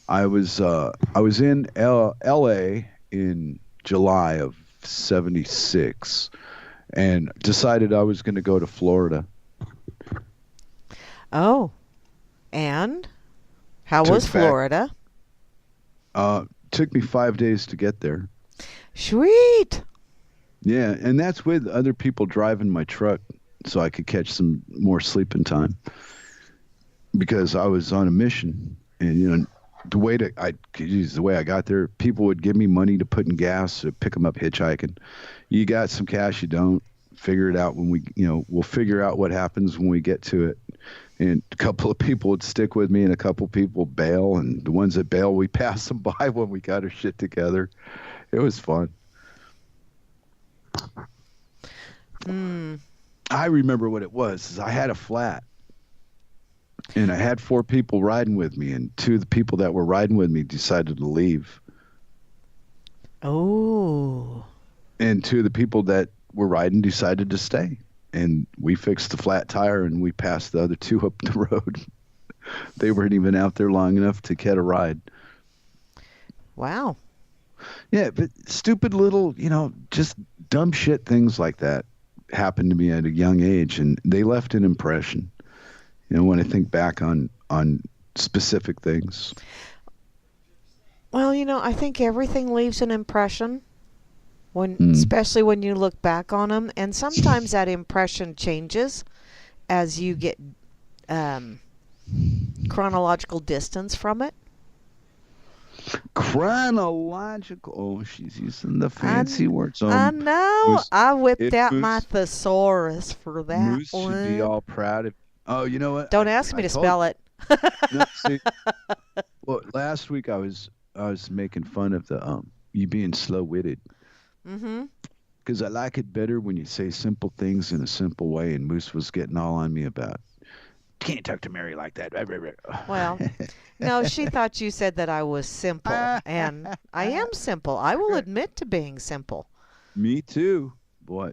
I was in L.A. in July of 76 and decided I was going to go to Florida. Oh. And how Took was back Florida? took me 5 days to get there. Sweet. Yeah, and that's with other people driving my truck so I could catch some more sleeping time because I was on a mission. And the way I got there, people would give me money to put in gas to pick them up hitchhiking. You got some cash, you don't. Figure it out when we'll figure out what happens when we get to it. And a couple of people would stick with me and a couple of people bail. And the ones that bail, we pass them by when we got our shit together. It was fun. Hmm. I remember what it was. Is I had a flat and I had 4 people riding with me, and 2 of the people that were riding with me decided to leave. Oh. And 2 of the people that were riding decided to stay. And we fixed the flat tire and we passed the other 2 up the road. They weren't even out there long enough to get a ride. Wow. Yeah, but stupid little, just dumb shit things like that happened to me at a young age, and they left an impression. When I think back on specific things. Well, I think everything leaves an impression Mm. especially when you look back on them, and sometimes that impression changes as you get chronological distance from it. Chronological. Oh, she's using the fancy words. I know. I whipped out Moose, my thesaurus for that Moose one. should be all proud of. Oh, you know what? Don't ask me to spell it. No, see, well, last week I was making fun of the you being slow-witted. Mm-hmm. Because I like it better when you say simple things in a simple way, and Moose was getting all on me about, can't talk to Mary like that. Well, no, she thought you said that I was simple, and I am simple. I will admit to being simple. Me too. Boy,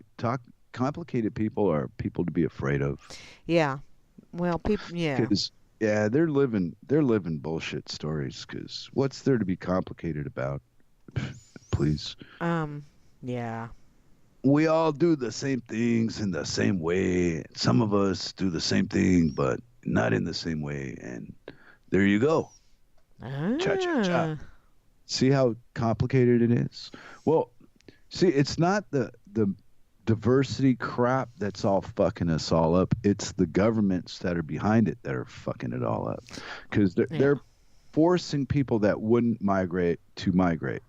complicated people are people to be afraid of. Yeah. Well, people, yeah. Because they're living bullshit stories. Because what's there to be complicated about? Please. Yeah. We all do the same things in the same way. Some of us do the same thing, but not in the same way. And there you go. Cha cha cha. See how complicated it is? Well, see, it's not the diversity crap that's all fucking us all up. It's the governments that are behind it that are fucking it all up. Because they're forcing people that wouldn't migrate to migrate.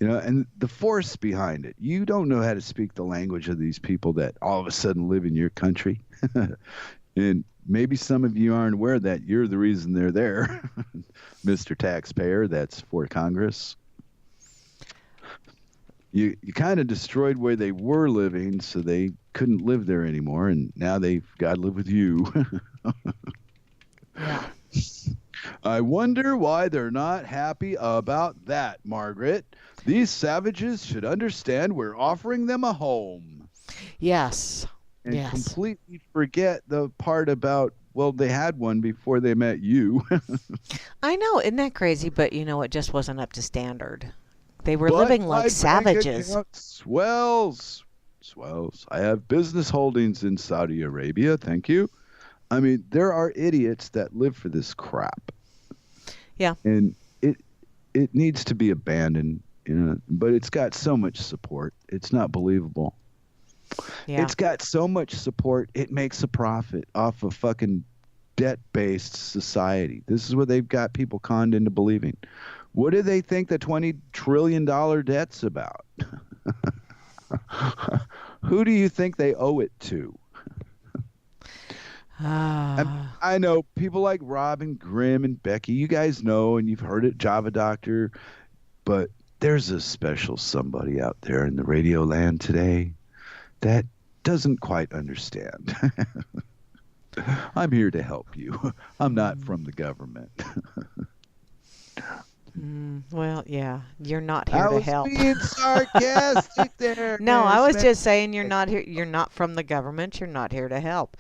And the force behind it. You don't know how to speak the language of these people that all of a sudden live in your country. And maybe some of you aren't aware that you're the reason they're there, Mr. Taxpayer. That's for Congress. You kind of destroyed where they were living, so they couldn't live there anymore, and now they've got to live with you. Yeah. I wonder why they're not happy about that, Margaret. These savages should understand we're offering them a home. Yes. And yes. completely forget the part about, well, they had one before they met you. I know, isn't that crazy? But it just wasn't up to standard. They were living like savages. Swells. I have business holdings in Saudi Arabia. Thank you. I mean, there are idiots that live for this crap. Yeah. And it needs to be abandoned. But it's got so much support. It's not believable. Yeah. It's got so much support. It makes a profit off of fucking debt-based society. This is what they've got people conned into believing. What do they think the $20 trillion debt's about? Who do you think they owe it to? Ah. I know people like Robin, Grimm, and Becky. You guys know, and you've heard it, Java Doctor. But there's a special somebody out there in the radio land today that doesn't quite understand. I'm here to help you. I'm not from the government. Well, yeah, you're not here I to was help. being sarcastic there, No, I was Smith. just saying you're not here. You're not from the government. You're not here to help.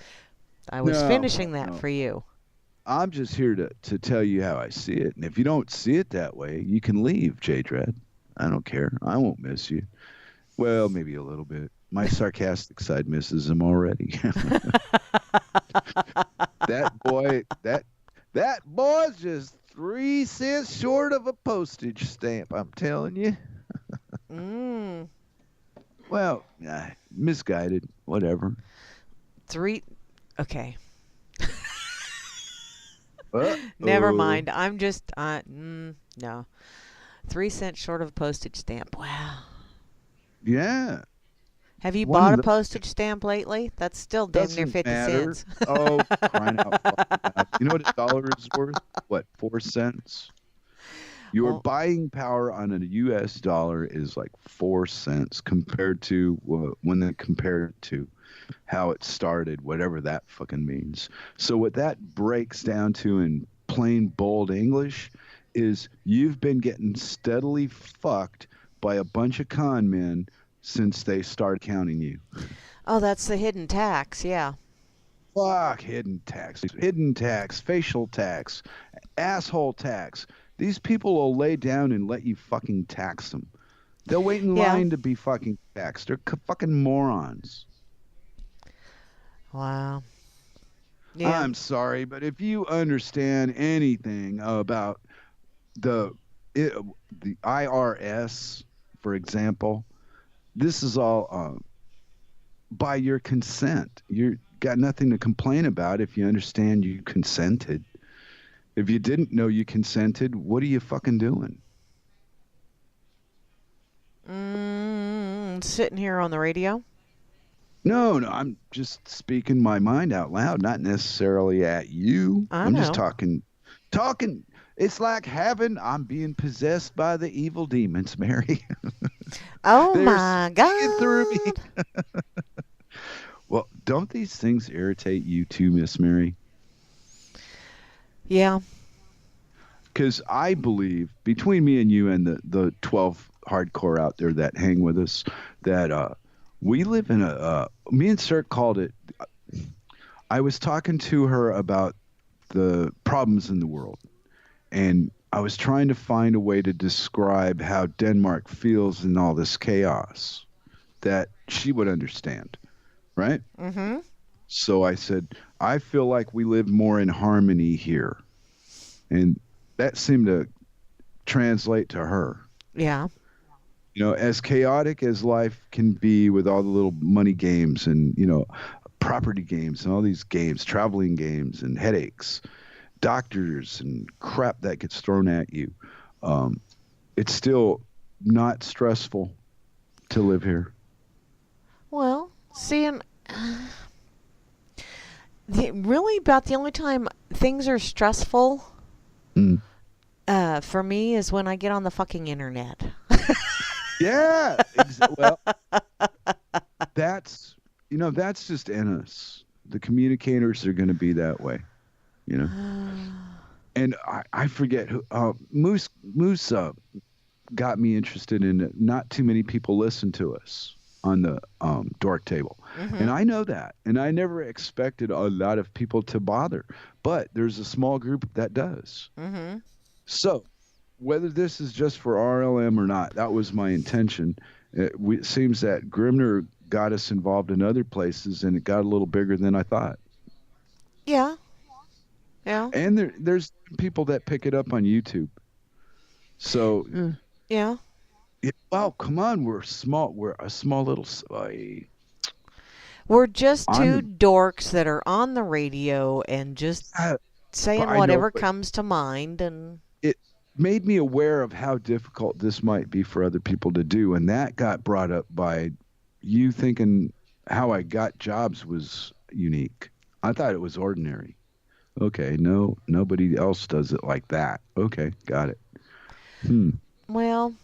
I was No, finishing that no. for you. I'm just here to tell you how I see it. And if you don't see it that way, you can leave, J Dread. I don't care. I won't miss you. Well, maybe a little bit. My sarcastic side misses him already. That boy's just 3 cents short of a postage stamp, I'm telling you. Mm, Well, misguided, whatever. three. Okay. Never Uh-oh. mind. I'm just. No. 3 cents short of a postage stamp. Wow. Yeah. Have you One bought of a the postage stamp lately? That's still damn near doesn't 50 matter. cents. Oh, crying out loud. You know what a dollar is worth? What, 4 cents? Your Well, buying power on a U.S. dollar is like 4 cents compared to when they compare it to how it started, whatever that fucking means. So what that breaks down to in plain bold English is you've been getting steadily fucked by a bunch of con men since they started counting you. oh, that's the hidden tax. Yeah. Fuck hidden tax, facial tax, asshole tax. These people will lay down and let you fucking tax them. They'll wait in Yeah. line to be fucking taxed. They're fucking morons. Wow. Yeah. I'm sorry, but if you understand anything about the it, the IRS, for example, this is all by your consent. You got nothing to complain about if you understand you consented. If you didn't know you consented, what are you fucking doing? Sitting here on the radio. No, no, I'm just speaking my mind out loud, not necessarily at you. I I'm just know. talking. It's like I'm being possessed by the evil demons, Mary. Oh They're my speaking through me. God. Well, don't these things irritate you too, Miss Mary? Yeah. Because I believe between me and you and the 12 hardcore out there that hang with us, that we live in me and Sir called it. I was talking to her about the problems in the world, and I was trying to find a way to describe how Denmark feels in all this chaos that she would understand, right? Mm-hmm. So I said, I feel like we live more in harmony here. And that seemed to translate to her. Yeah. As chaotic as life can be with all the little money games and, property games and all these games, traveling games and headaches, doctors and crap that gets thrown at you, it's still not stressful to live here. Well, seeing really about the only time things are stressful Mm. for me is when I get on the fucking internet. Yeah. Well, that's just in us. The communicators are going to be that way, you know. And I forget who Moose got me interested in it. Not too many people listen to us on the Dork Table, and I know that, and I never expected a lot of people to bother, but there's a small group that does. Mm-hmm. So whether this is just for RLM or not, that was my intention. It seems that Grimner got us involved in other places, and it got a little bigger than I thought. Yeah. Yeah. And there's people that pick it up on YouTube. So, Yeah. well, come on, we're small. We're a small little. We're just On two the, dorks that are on the radio and just uh, saying I know, whatever but comes to mind. And it made me aware of how difficult this might be for other people to do, and that got brought up by you thinking how I got jobs was unique. I thought it was ordinary. Okay, no, nobody else does it like that. Okay, got it. Hmm. well,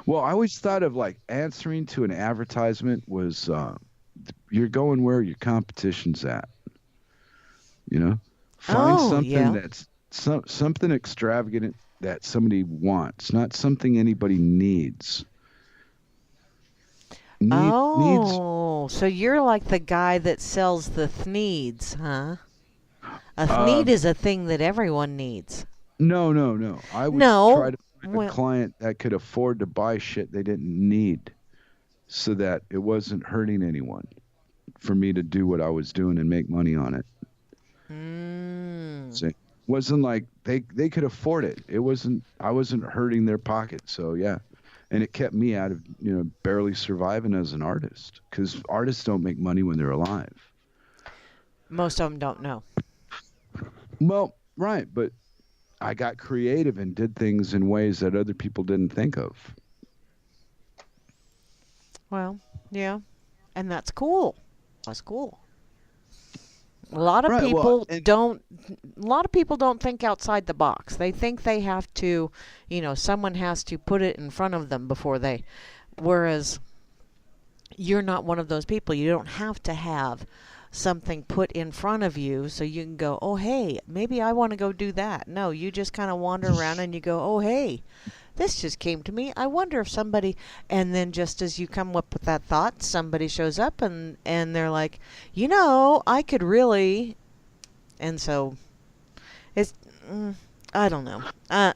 Well, I always thought of like answering to an advertisement was you're going where your competition's at. You know, find oh something yeah. that's something extravagant that somebody wants, not something anybody needs. Needs. Oh, so you're like the guy that sells the thneeds, huh? A thneed Um, is a thing that everyone needs. no, no, no. I would try No. to find a Well, client that could afford to buy shit they didn't need, so that it wasn't hurting anyone for me to do what I was doing and make money on it. mm, So it wasn't like they could afford it. It wasn't I wasn't hurting their pocket. So yeah. And it kept me out of, barely surviving as an artist cuz artists don't make money when they're alive. most of them don't know. Well, right, but I got creative and did things in ways that other people didn't think of. Well, yeah, and that's cool. That's cool. A lot of Right, well, people and don't. A lot of people don't think outside the box. They think they have to, someone has to put it in front of them before they. Whereas you're not one of those people. You don't have to have something put in front of you so you can go, oh, hey, maybe I want to go do that. No, you just kind of wander around and you go, oh, hey, this just came to me. I wonder if somebody, and then just as you come up with that thought, somebody shows up and they're like, I could really, and so it's, I don't know.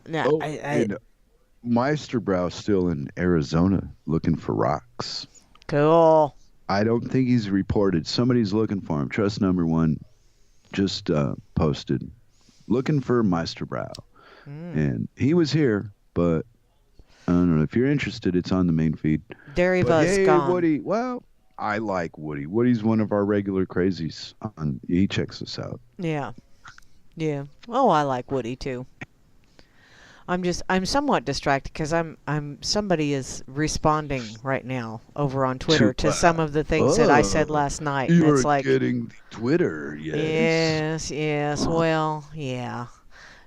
No, oh, and Meisterbrau's still in Arizona looking for rocks. cool. I don't think he's reported. Somebody's looking for him. Trust number one just posted looking for Meisterbrow. And he was here, but I don't know. If you're interested, it's on the main feed. Dairy But Buzz hey, gone. Woody. Well, I like Woody. Woody's one of our regular crazies. He checks us out. Yeah, yeah. Oh, I like Woody too. I'm somewhat distracted because somebody is responding right now over on Twitter To, to some of the things that I said oh, last night, and you're it's like, getting the Twitter, yes. yes, yes, Uh, well, yeah.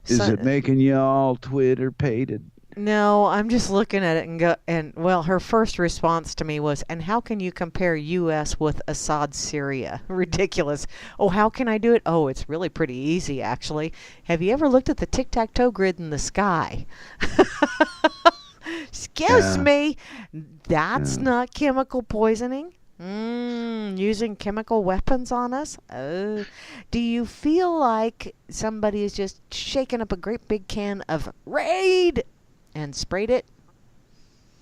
is So, it making you all Twitter pated? no, I'm just looking at it and well, her first response to me was, and how can you compare U.S. with Assad Syria? Ridiculous. Oh, how can I do it? Oh, it's really pretty easy, actually. Have you ever looked at the tic-tac-toe grid in the sky? Excuse Yeah, me, that's yeah. not chemical poisoning. Using chemical weapons on us? Oh. Do you feel like somebody is just shaking up a great big can of Raid and sprayed it?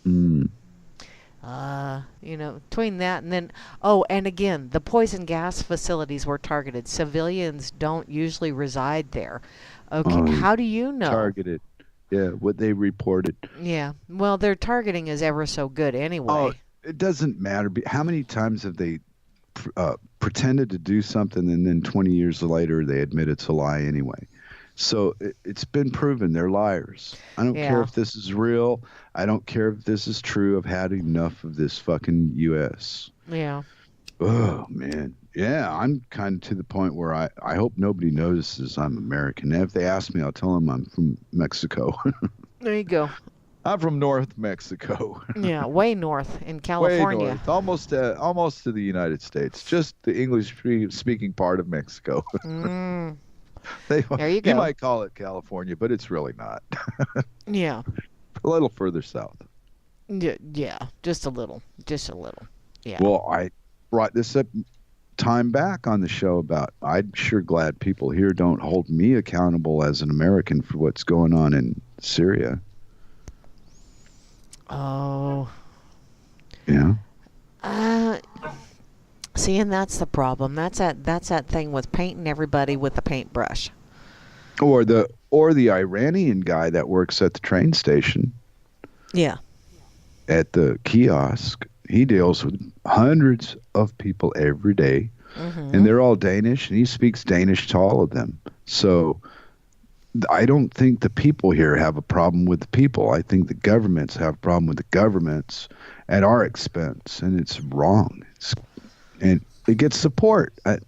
Mm. Between that and then, oh, and again, the poison gas facilities were targeted. Civilians don't usually reside there. Okay, Oh, how do you know? targeted. Yeah, what they reported. Yeah, well, their targeting is ever so good Oh, anyway. it doesn't matter. How many times have they pretended to do something and then 20 years later they admit it's a lie anyway? So it's been proven they're liars. I don't care Yeah, if this is real. I don't care if this is true. I've had enough of this fucking U.S. yeah. Oh, man. Yeah, I'm kind of to the point where I hope nobody notices I'm American. And if they ask me, I'll tell them I'm from Mexico. There you go. I'm from North Mexico. Yeah, way north in Way California. north, almost to the United States, just the English speaking part of Mexico. Mm, They, there you you go. might call it California, but it's really not. Yeah, A little further south. yeah, yeah. Just a little. Yeah. Well, I brought this up time back on the show about I'm sure glad people here don't hold me accountable as an American for what's going on in Syria. Oh. Yeah. Uh, See, and that's the problem. That's that thing with painting everybody with a paintbrush. Or Or the Iranian guy that works at the train station, Yeah. at the kiosk. He deals with hundreds of people every day, and Mm-hmm. they're all Danish, and he speaks Danish to all of them. So I don't think the people here have a problem with the people. I think the governments have a problem with the governments at our expense, and it's wrong. And it gets support. I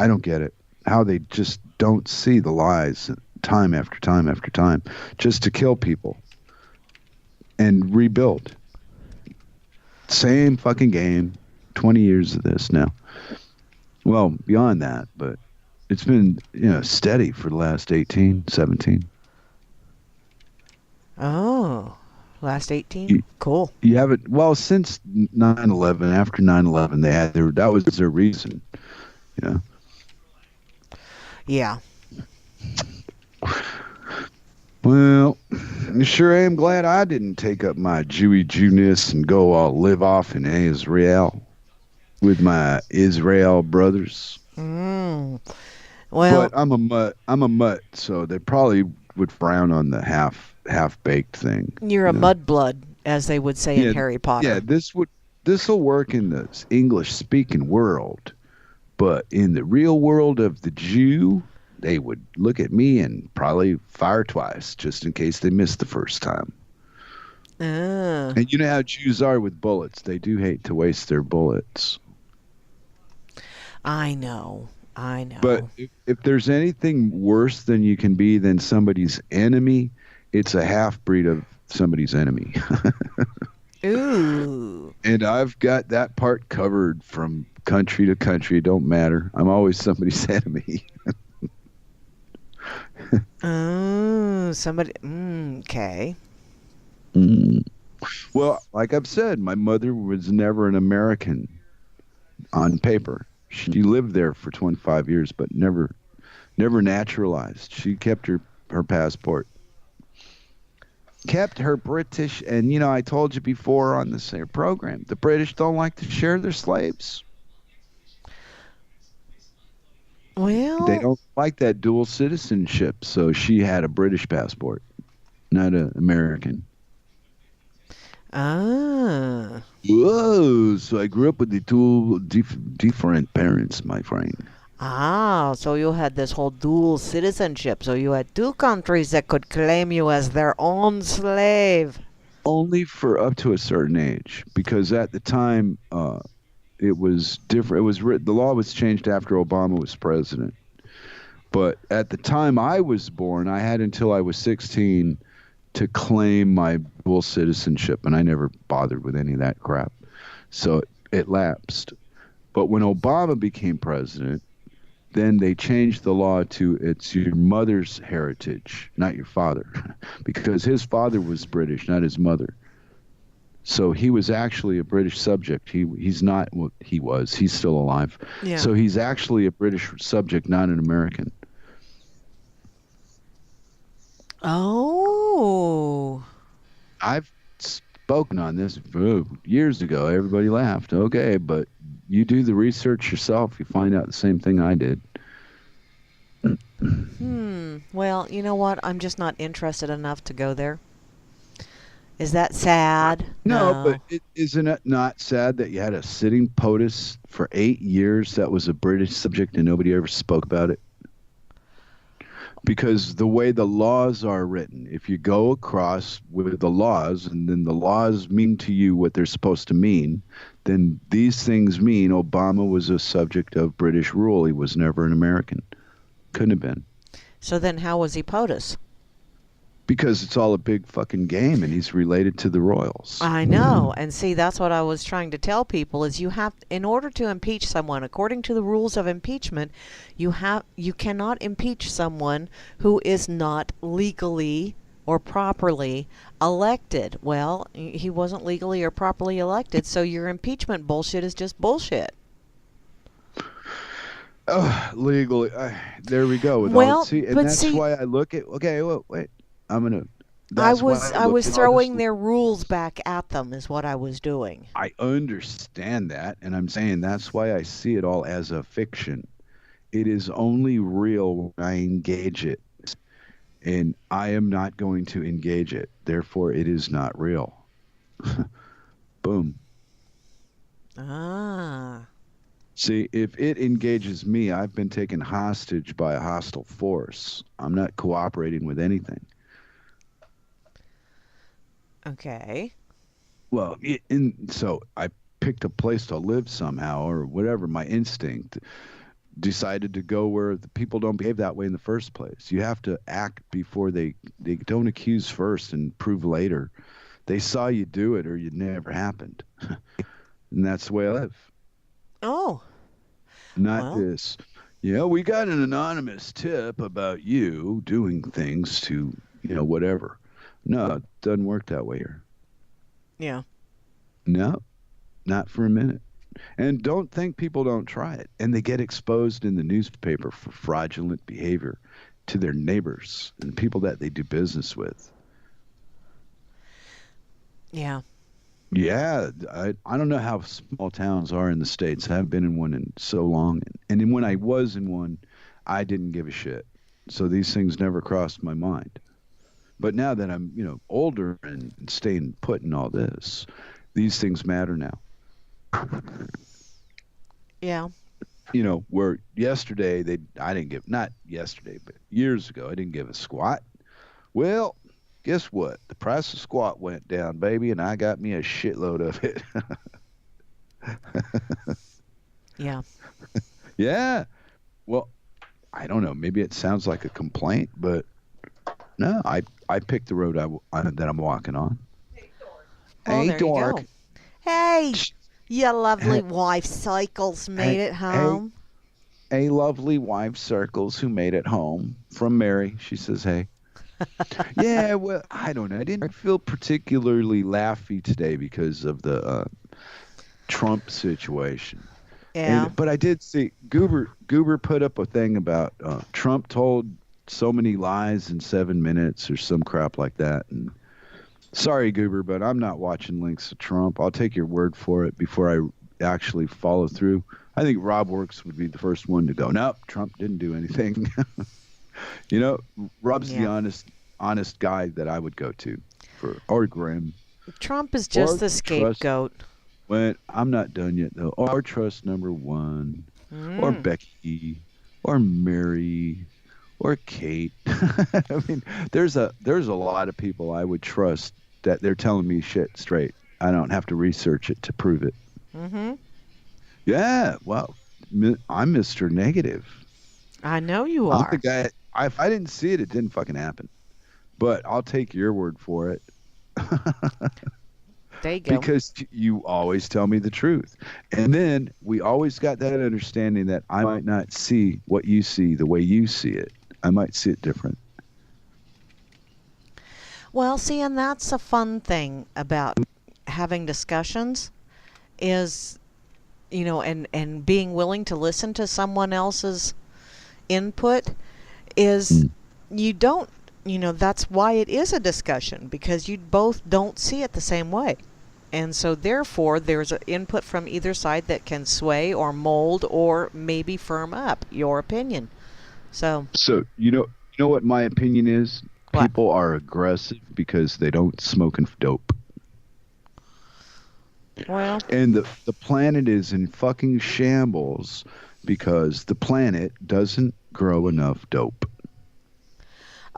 don't get it. How they just don't see the lies time after time after time, just to kill people and rebuild. Same fucking game. 20 years of this now. Well, beyond that, but it's been, steady for the last 18, 17. Oh, last 18? You, Cool. you haven't, well, since 9/11, after 9/11, they had that was their reason, you know. Yeah. Well, I sure am glad I didn't take up my Jewness and go live off in Israel with my Israel brothers. Mm. But Well, I'm a mutt, so they probably would frown on the half baked thing, you're a you know. mudblood, as they would say in Yeah, Harry yeah, Potter. this'll work in the English speaking world, but in the real world of the Jew, they would look at me and probably fire twice just in case they missed the first time. Ah, And you know how Jews are with bullets. They do hate to waste their bullets. I know. I But know. if there's anything worse than you can be than somebody's enemy, it's a half breed of somebody's enemy. Ooh. And I've got that part covered from country to country. It don't matter. I'm always somebody's enemy. Oh, somebody. Okay. Mm. Well, like I've said, my mother was never an American on paper. She lived there for 25 years, but never naturalized. She kept her passport, kept her British. And I told you before on this program, the British don't like to share their slaves. They Well, don't like that dual citizenship. So she had a British passport, not an American. ah. Whoa! So I grew up with the two different parents, my friend. Ah, so you had this whole dual citizenship. So you had two countries that could claim you as their own slave. Only for up to a certain age, because at the time it was different. It was the law was changed after Obama was president. But at the time I was born, I had until I was 16 to claim my dual citizenship, and I never bothered with any of that crap. So it lapsed. But when Obama became president, then they changed the law to it's your mother's heritage, not your father, because his father was British, not his mother. So he was actually a British subject. He's not what he was. He's still alive. Yeah. So he's actually a British subject, not an American. Oh. I've spoken on this years ago. Everybody laughed. Okay, but you do the research yourself. You find out the same thing I did. Well, you know what? I'm just not interested enough to go there. Is that sad? No, but No. isn't it not sad that you had a sitting POTUS for 8 years that was a British subject and nobody ever spoke about it? Because the way the laws are written, if you go across with the laws and then the laws mean to you what they're supposed to mean, then these things mean Obama was a subject of British rule. He was never an American. Couldn't have been. So then how was he POTUS? Because it's all a big fucking game and he's related to the royals. I know. And see, that's what I was trying to tell people is in order to impeach someone, according to the rules of impeachment, you cannot impeach someone who is not legally or properly elected. Well, he wasn't legally or properly elected, so your impeachment bullshit is just bullshit. Oh, legally, there we go. With all Well, see, and but that's see, why I look at. Okay, wait. I'm gonna. I That's why was I I look was at all this. throwing their rules back at them is what I was doing. I understand that, and I'm saying that's why I see it all as a fiction. It is only real when I engage it. and I am not going to engage it. Therefore, it is not real. Boom. Ah. See, if it engages me, I've been taken hostage by a hostile force. I'm not cooperating with anything. Okay. Well, so I picked a place to live somehow, or whatever. My instinct decided to go where the people don't behave that way in the first place. You have to act before they don't accuse first and prove later. They saw you do it, or it never happened, and that's the way I live. Oh. Not Well. this. Yeah, we got an anonymous tip about you doing things to, whatever. No, it doesn't work that way here. Yeah. No, not for a minute. And don't think people don't try it. And they get exposed in the newspaper for fraudulent behavior to their neighbors and people that they do business with. Yeah. Yeah, I don't know how small towns are in the States. I haven't been in one in so long. And then when I was in one, I didn't give a shit. So these things never crossed my mind. But now that I'm, older and staying put in all this, these things matter now. Yeah. Where yesterday I didn't give, not yesterday, but years ago, I didn't give a squat. Well, guess what? The price of squat went down, baby, and I got me a shitload of it. Yeah. Yeah. Well, I don't know. Maybe it sounds like a complaint, but no, I picked the road that I'm walking on. Well, Hey, there you Dork. go. Hey, your lovely Hey, wife Cycles made hey, it hey, home. a lovely wife Circles who made it home from Mary. She says, hey. Yeah, well, I don't know. I didn't feel particularly laughy today because of the Trump situation. Yeah. But I did see Goober put up a thing about Trump told so many lies in 7 minutes or some crap like that. And sorry, Goober, but I'm not watching links to Trump. I'll take your word for it before I actually follow through. I think Rob Works would be the first one to go, nope, Trump didn't do anything. Rob's the Yeah. honest guy that I would go to or Grim, Trump is or just the trust. scapegoat. When I'm not done yet though, or trust number one, or Mm. Becky, or Mary, or Kate. I mean, there's a lot of people I would trust that they're telling me shit straight. I don't have to research it to prove it. Mm-hmm. Yeah, well, I'm Mr. Negative. I know you I'm the are. guy. If I didn't see it, it didn't fucking happen. But I'll take your word for it. There you go. Because you always tell me the truth. And then we always got that understanding that I might not see what you see the way you see it. I might see it different. Well, see, and that's a fun thing about having discussions is, and being willing to listen to someone else's input is Mm. you don't, that's why it is a discussion because you both don't see it the same way. And so therefore there's an input from either side that can sway or mold or maybe firm up your opinion. So, So, you know what my opinion is? what? People are aggressive because they don't smoke and dope. Well, And the planet is in fucking shambles because the planet doesn't grow enough dope.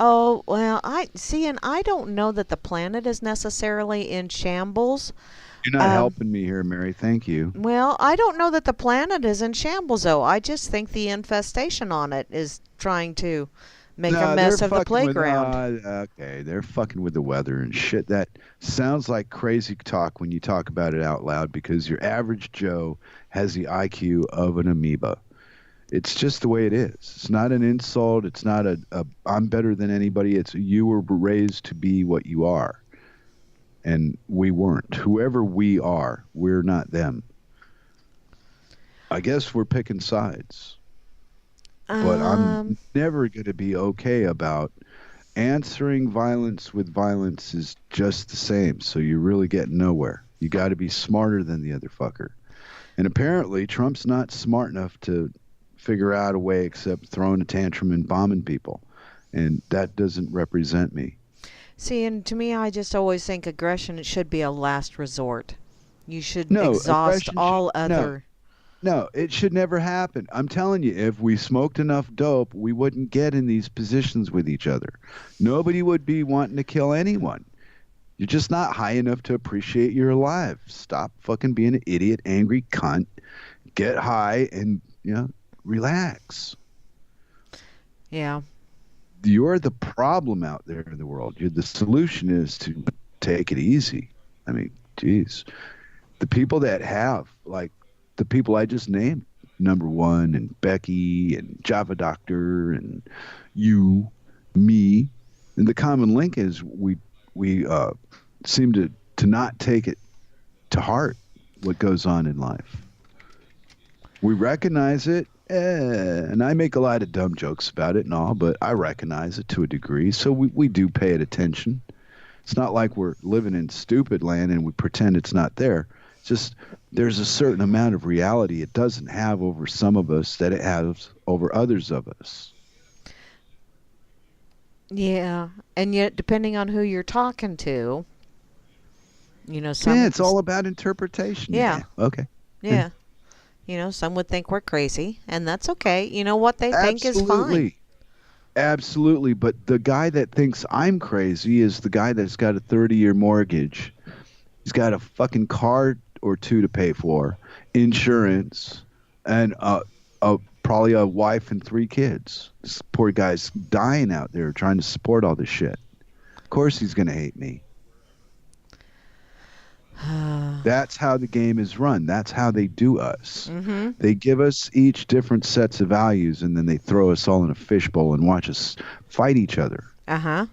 oh, well, I see, and I don't know that the planet is necessarily in shambles. You're not Um, helping me here, Mary. Thank you. well, I don't know that the planet is in shambles, though. I just think the infestation on it is trying to make a No, they're mess of the fucking with. playground. Okay, they're fucking with the weather and shit. That sounds like crazy talk when you talk about it out loud because your average Joe has the IQ of an amoeba. It's just the way it is. It's not an insult. It's not a I'm better than anybody. It's you were raised to be what you are, and we weren't. Whoever we are, we're not them. I guess we're picking sides. But Um, I'm never going to be okay about answering violence with violence is just the same. So you're really getting nowhere. You got to be smarter than the other fucker. And apparently Trump's not smart enough to figure out a way except throwing a tantrum and bombing people. and that doesn't represent me. See, and to me, I just always think aggression should be a last resort. You should No, exhaust aggression should all no. other. No, it should never happen. I'm telling you, if we smoked enough dope, we wouldn't get in these positions with each other. Nobody would be wanting to kill anyone. You're just not high enough to appreciate you're alive. Stop fucking being an idiot, angry cunt. Get high and, relax. Yeah. You're the problem out there in the world. The solution is to take it easy. I mean, geez. The people that have, like the people I just named, number one, and Becky, and Java Doctor, and you, me, and the common link is we seem to not take it to heart what goes on in life. We recognize it, and I make a lot of dumb jokes about it and all, but I recognize it to a degree, so we do pay it attention. It's not like we're living in stupid land and we pretend it's not there. It's just there's a certain amount of reality it doesn't have over some of us that it has over others of us. Yeah. And yet, depending on who you're talking to, Yeah, it's all about interpretation. Yeah. Okay. Yeah. Some would think we're crazy, and that's okay. What they think is fine. Absolutely. Absolutely. But the guy that thinks I'm crazy is the guy that's got a 30-year mortgage. He's got a fucking car or two to pay for, insurance, and probably a wife and 3 kids. This poor guy's dying out there trying to support all this shit. Of course he's going to hate me. That's how the game is run. That's how they do us. Mm-hmm. They give us each different sets of values, and then they throw us all in a fishbowl and watch us fight each other Uh-huh.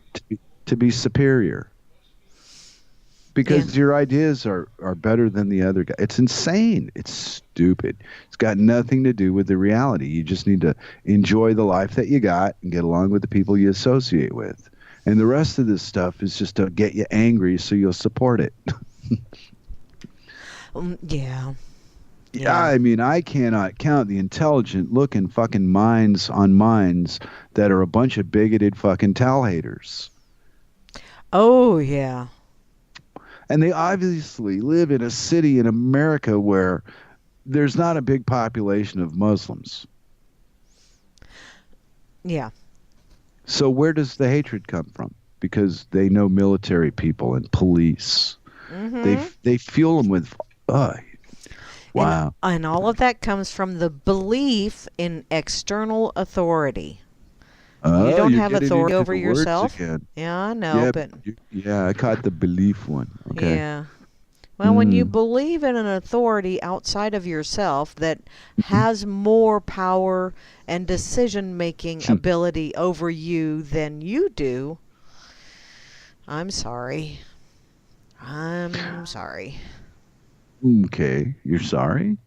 to be superior. Because your ideas are better than the other guy. It's insane. It's stupid. It's got nothing to do with the reality. You just need to enjoy the life that you got and get along with the people you associate with. And the rest of this stuff is just to get you angry so you'll support it. Yeah. Yeah, I mean, I cannot count the intelligent looking fucking minds on minds that are a bunch of bigoted fucking towel haters. Oh, yeah. And they obviously live in a city in America where there's not a big population of Muslims. Yeah. So where does the hatred come from? Because they know military people and police. Mm-hmm. They fuel them with, wow. And all of that comes from the belief in external authority. You don't have authority over yourself. Again. Yeah, I know, Yeah, but I caught the belief one. Okay. yeah. Well, when you believe in an authority outside of yourself that has more power and decision-making ability over you than you do, I'm sorry. I'm sorry. Okay, you're sorry?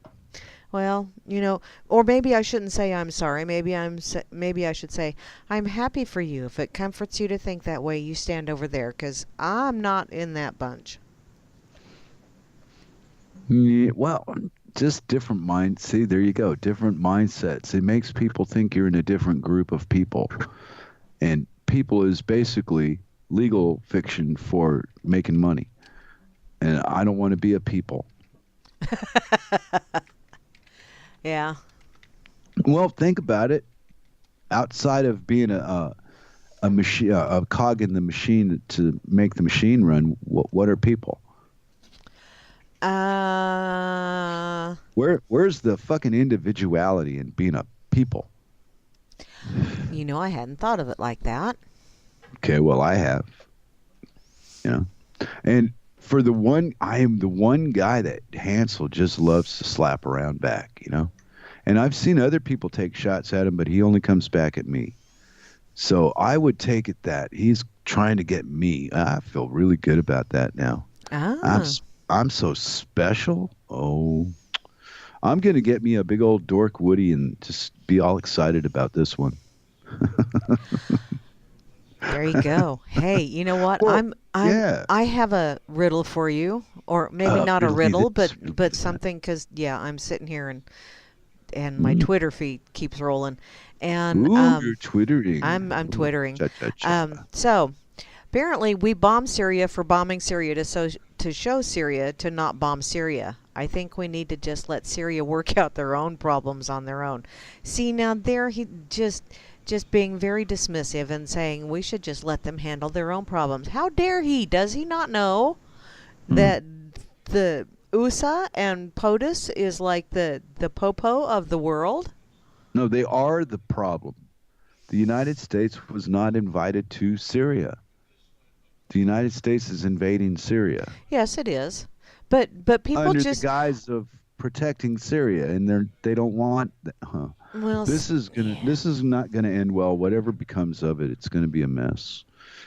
Well, or maybe I shouldn't say I'm sorry. Maybe I should say I'm happy for you. If it comforts you to think that way, you stand over there, 'cause I'm not in that bunch. Yeah, well, just different minds. See, there you go. Different mindsets. It makes people think you're in a different group of people. And people is basically legal fiction for making money. And I don't want to be a people. Yeah. Well, think about it. Outside of being a machine, a cog in the machine to make the machine run, what are people? Where's the fucking individuality in being a people? I hadn't thought of it like that. Okay, well, I have. And I am the one guy that Hansel just loves to slap around back, And I've seen other people take shots at him, but he only comes back at me. So I would take it that he's trying to get me. I feel really good about that now. I'm so special. Oh, I'm going to get me a big old Dork Woody and just be all excited about this one. There you go. Hey, you know what? Well, I have a riddle for you, or maybe not a riddle, but something, because I'm sitting here and my Twitter feed keeps rolling, And Ooh, you're twittering. I'm Ooh, twittering. cha cha cha. So apparently we bombed Syria for bombing Syria to show Syria to not bomb Syria. I think we need to just let Syria work out their own problems on their own. See, now there he just being very dismissive and saying we should just let them handle their own problems. How dare he? Does he not know Hmm. that the USA and POTUS is like the popo of the world? No, they are the problem. The United States was not invited to Syria. The United States is invading Syria Yes, it is. But people under the just guise of protecting Syria, and they don't want. Huh. well, yeah. This is not gonna end well. Whatever becomes of it, it's gonna be a mess.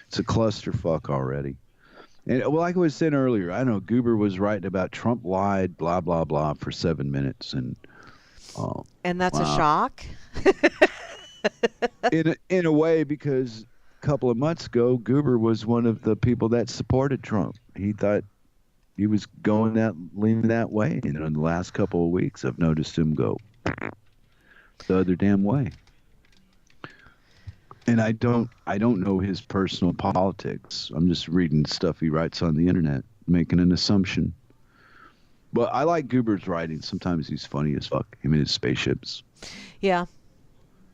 It's a clusterfuck already. And well, like I was saying earlier, I know Goober was right about Trump lied, blah blah blah, for 7 minutes, and oh And that's a wow, shock. in a way, because a couple of months ago, Goober was one of the people that supported Trump. He thought he was going that leaning that way, and in the last couple of weeks, I've noticed him go the other damn way. And I don't know his personal politics. I'm just reading stuff he writes on the internet, making an assumption. But I like Goober's writing. Sometimes he's funny as fuck. Him and his spaceships. Yeah.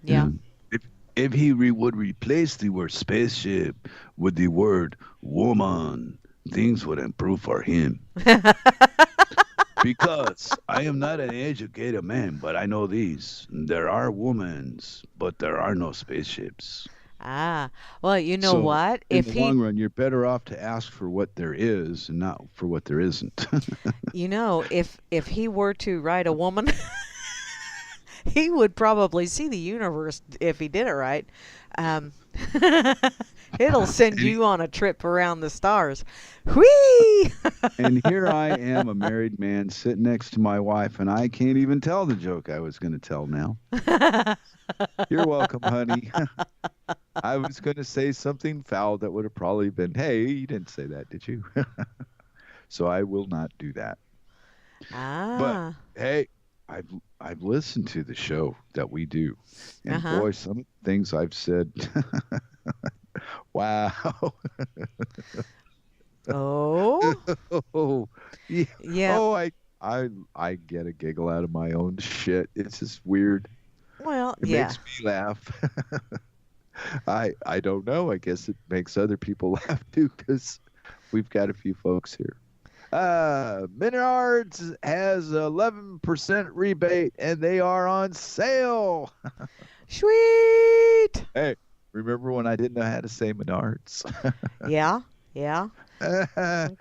Yeah. Yeah. If would replace the word spaceship with the word woman, things would improve for him. Because I am not an educated man, but I know these. There are womans, but there are no spaceships. Ah. Well, you know So what? in If the he long run, you're better off to ask for what there is and not for what there isn't. if he were to write a woman, he would probably see the universe if he did it right. Um, it'll send and, you on a trip around the stars. Whee! and here I am, a married man, sitting next to my wife, and I can't even tell the joke I was going to tell now. You're welcome, honey. I was going to say something foul that would have probably been, hey, you didn't say that, did you? So I will not do that. But Ah. hey, I've I've listened to the show that we do, and Uh-huh. boy, some of the things I've said, wow. Oh. Oh, yeah. Yeah. Oh, I get a giggle out of my own shit. It's just weird. Well, It yeah. makes me laugh. I don't know. I guess it makes other people laugh too, because we've got a few folks here. Menards has 11% rebate, and they are on sale. Sweet. Hey, remember when I didn't know how to say Menards? Yeah. Yeah.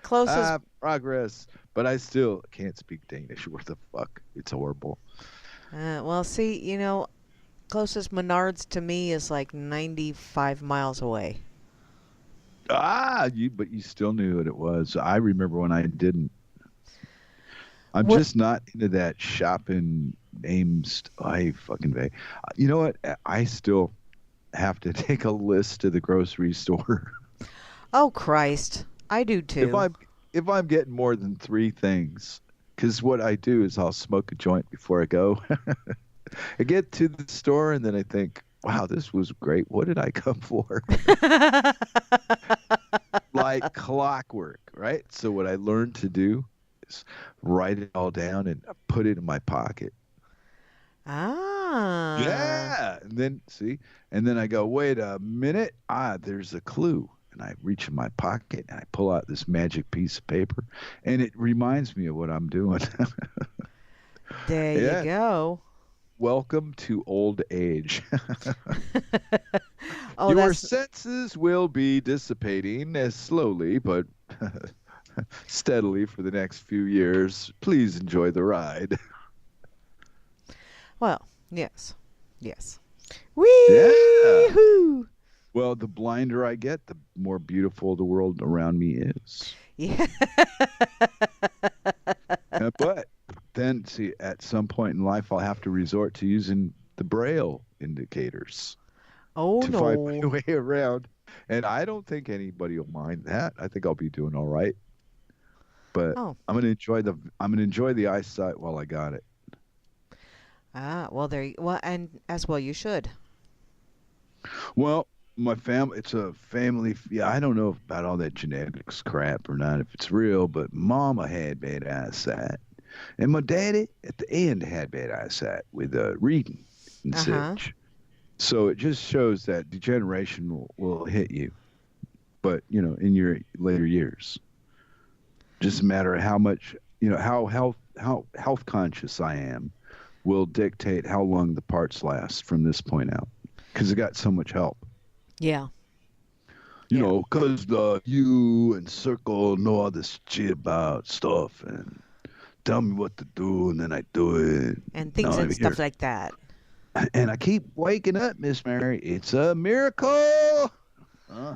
Closest. Progress. But I still can't speak Danish. What the fuck? It's horrible. Well, see, closest Menards to me is like 95 miles away. But you still knew what it was. I remember when I didn't. I'm What? just not into that shopping names. I fucking vague. You know what? I still have to take a list to the grocery store. Oh, Christ. I do if too. I'm if I'm getting more than three things, because what I do is I'll smoke a joint before I go. I get to the store and then I think, wow, this was great. What did I come for? Like clockwork, right? So what I learned to do is write it all down and put it in my pocket. Ah. Yeah. And then see, and then I go, wait a minute. There's a clue. And I reach in my pocket and I pull out this magic piece of paper and it reminds me of what I'm doing. There you Yeah. go. Welcome to old age. Oh, Your that's senses will be dissipating as slowly but steadily for the next few years. Please enjoy the ride. well, yes. Yes. Yeah. Wee-hoo. Well, the blinder I get, the more beautiful the world around me is. Yeah. But then, see, at some point in life, I'll have to resort to using the Braille indicators Oh to find my no. way around. And I don't think anybody will mind that. I think I'll be doing all right. But Oh. I'm gonna enjoy the eyesight while I got it. Ah, well well, and as well you should. Well, my family, it's a family. Yeah, I don't know about all that genetics crap or not, if it's real, but mama had bad eyesight. And my daddy, at the end, had bad eyesight with reading and Uh-huh. such. So it just shows that degeneration will hit you, but, in your later years. Just a matter of how much, how health conscious I am will dictate how long the parts last from this point out. Because it got so much help. Yeah. Yeah. Because you and Circle know all this shit about stuff and tell me what to do, and then I do it. And Now things I'm and here. stuff like that. And I keep waking up, Miss Mary. It's a miracle. Uh,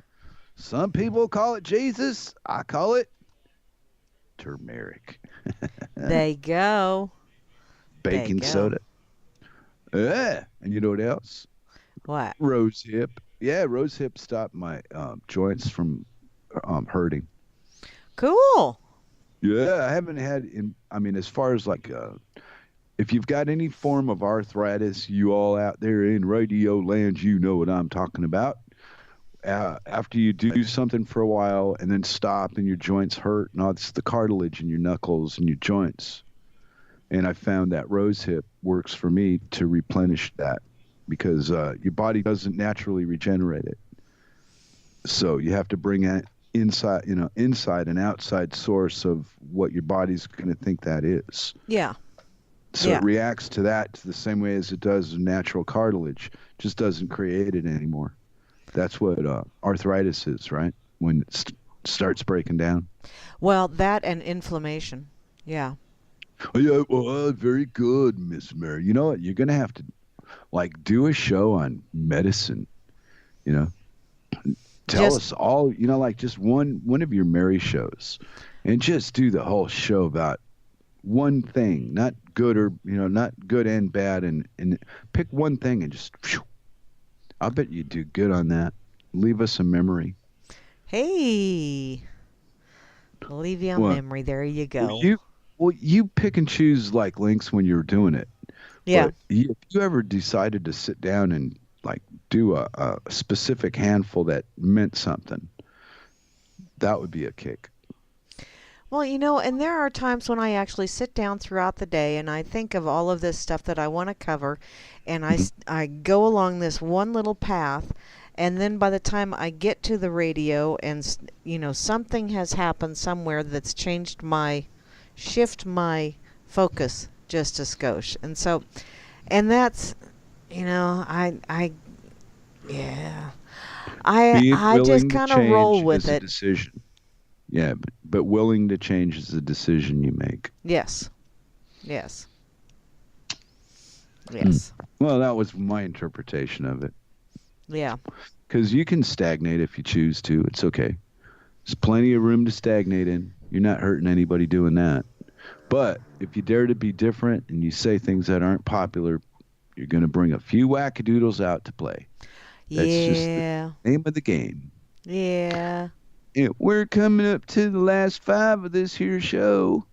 some people call it Jesus. I call it turmeric. There you go. There you Baking go. soda. Yeah. And you know what else? What? Rose hip. Yeah, rose hip stopped my joints from hurting. Cool. Yeah, I haven't had I mean, as far as like if you've got any form of arthritis, you all out there in radio land, you know what I'm talking about. After you do something for a while and then stop and your joints hurt, and all it's the cartilage in your knuckles and your joints. And I found that rose hip works for me to replenish that because your body doesn't naturally regenerate it. So you have to bring it inside an outside source of what your body's going to think that is. Yeah. So Yeah. it reacts to that the same way as it does natural cartilage, just doesn't create it anymore. That's what arthritis is, right? When it starts breaking down. Well, that and inflammation. Yeah. Oh, yeah, well, very good, Miss Mary. You know what? You're going to have to like do a show on medicine, you know? Tell Just us all, like just one of your Mary shows and just do the whole show about one thing, not good or, not good and bad and pick one thing and just phew, I bet you do good on that. Leave us a memory. hey, leave you a Well, memory. There you well, go. you pick and choose like links when you're doing it. Yeah. But if you ever decided to sit down and like do a specific handful that meant something, that would be a kick. Well, and there are times when I actually sit down throughout the day and I think of all of this stuff that I want to cover, and Mhm. I go along this one little path, and then by the time I get to the radio and, something has happened somewhere that's shift my focus just a skosh. And so, and that's, yeah, Being I just willing to kind of roll change with is a it. decision. Yeah, but willing to change is a decision you make. Yes. Yes. Hmm. Yes. Well, that was my interpretation of it. Yeah. Because you can stagnate if you choose to. It's okay. There's plenty of room to stagnate in. You're not hurting anybody doing that. But if you dare to be different and you say things that aren't popular, you're going to bring a few wackadoodles out to play. That's just the Yeah. name of the game. Yeah. And we're coming up to the last five of this here show.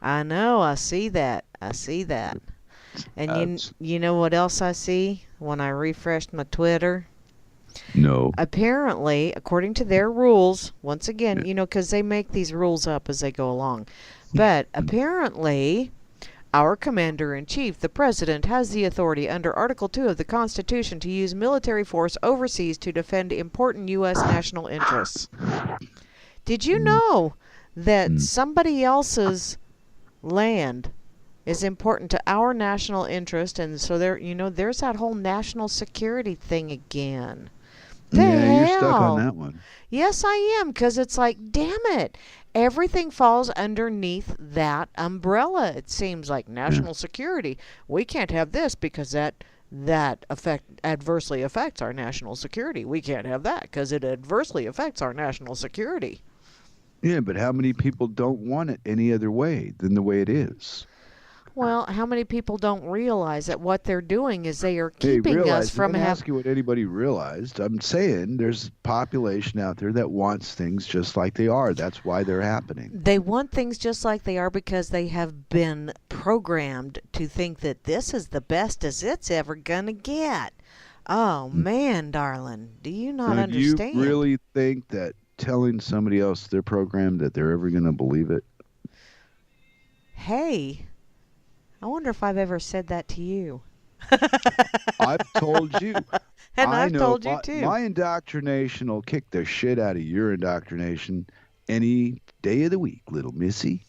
I know. I see that. I see that. And Uh, you know what else I see when I refreshed my Twitter? no. Apparently, according to their rules, once again, Yeah. 'cause they make these rules up as they go along. But apparently, our Commander in Chief, the President, has the authority under Article 2 of the Constitution to use military force overseas to defend important U.S. national interests. Did you Mm, know that mm. somebody else's land is important to our national interest? And so there's that whole national security thing again. The Yeah, you're stuck on hell? that one. Yes, I am, because it's like, damn it. Everything falls underneath that umbrella. It seems like Yeah. national security. We can't have this because that adversely affects our national security. We can't have that because it adversely affects our national security. Yeah, but how many people don't want it any other way than the way it is? Well, how many people don't realize that what they're doing is they are Hey, keeping us realize, I from didn't having. ask you what anybody realized. I'm saying there's population out there that wants things just like they are. That's why they're happening. They want things just like they are because they have been programmed to think that this is the best as it's ever gonna get. Oh, man, darling. Do you not Now, do you understand? really think that telling somebody else their program that they're ever going to believe it? Hey, I wonder if I've ever said that to you. I've told you. And I I've know told you my, too. my indoctrination will kick the shit out of your indoctrination any day of the week, little missy.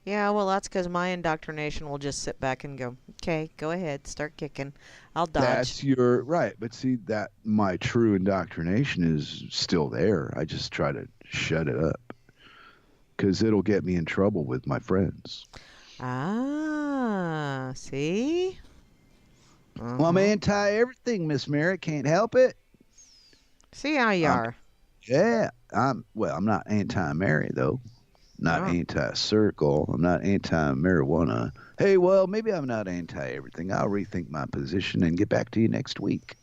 Yeah, well, that's because my indoctrination will just sit back and go, okay, go ahead, start kicking. I'll dodge. That's your right. But see, that my true indoctrination is still there. I just try to shut it up because it'll get me in trouble with my friends. Ah, see? Well, I'm Uh-huh. anti everything, Miss Merritt. Can't help it. See how you Um, are. yeah, I'm not anti-Mary though. Not Oh, anti-circle. I'm not anti-marijuana. Hey, well, maybe I'm not anti-everything. I'll rethink my position and get back to you next week.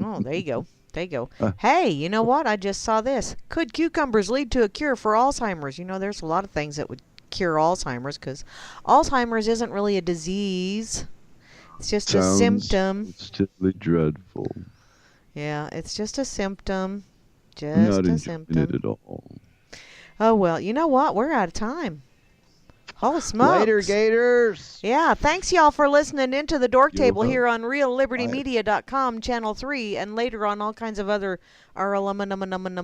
oh, there you go. There you go. Uh, Hey, you know what? I just saw this. Could cucumbers lead to a cure for Alzheimer's? There's a lot of things that would cure Alzheimer's because Alzheimer's isn't really a disease. It's just a sounds symptom. positively dreadful. Yeah, it's just a symptom. I'm not Just a enjoying it symptom. at all. Oh, well, you know what? We're out of time. Holy Later, smokes. Gators. Yeah, thanks y'all for listening into the Dork You're Table welcome. here on Bye. reallibertymedia.com, channel 3, and later on all kinds of other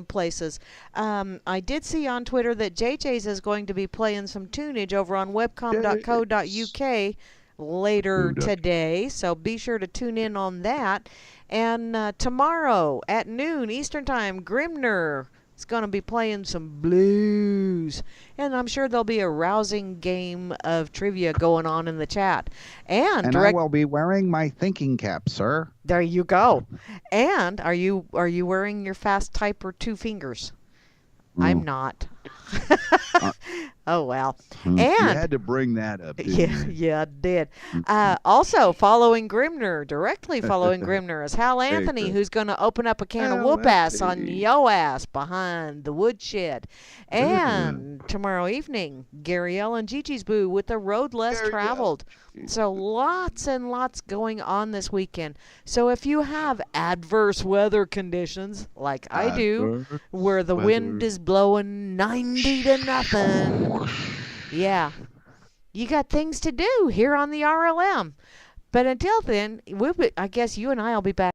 places. I did see on Twitter that JJ's is going to be playing some tunage over on Yes. webcom.co.uk later Who does? today, so be sure to tune in on that. And tomorrow at noon Eastern Time, Grimner is going to be playing some blues. And I'm sure there'll be a rousing game of trivia going on in the chat. And And I direct will be wearing my thinking cap, sir. there you go. And are you wearing your fast type or two fingers? I'm Oh, not. uh, Oh well. you And had to bring that up, yeah, didn't yeah, I did. you? Also, following Grimner, directly following Grimner, is Hal Hey, Anthony, Chris. who's going to open up a can of Oh, whoop ass on Anthony. yo ass behind the woodshed. Yeah. And tomorrow evening, Gary L. and Gigi's Boo with the road less There you go. traveled. So lots and lots going on this weekend. So if you have adverse weather conditions, like I do, Adverse where the wind weather. is blowing 90 to nothing, yeah, you got things to do here on the RLM. But until then, I guess you and I will be back.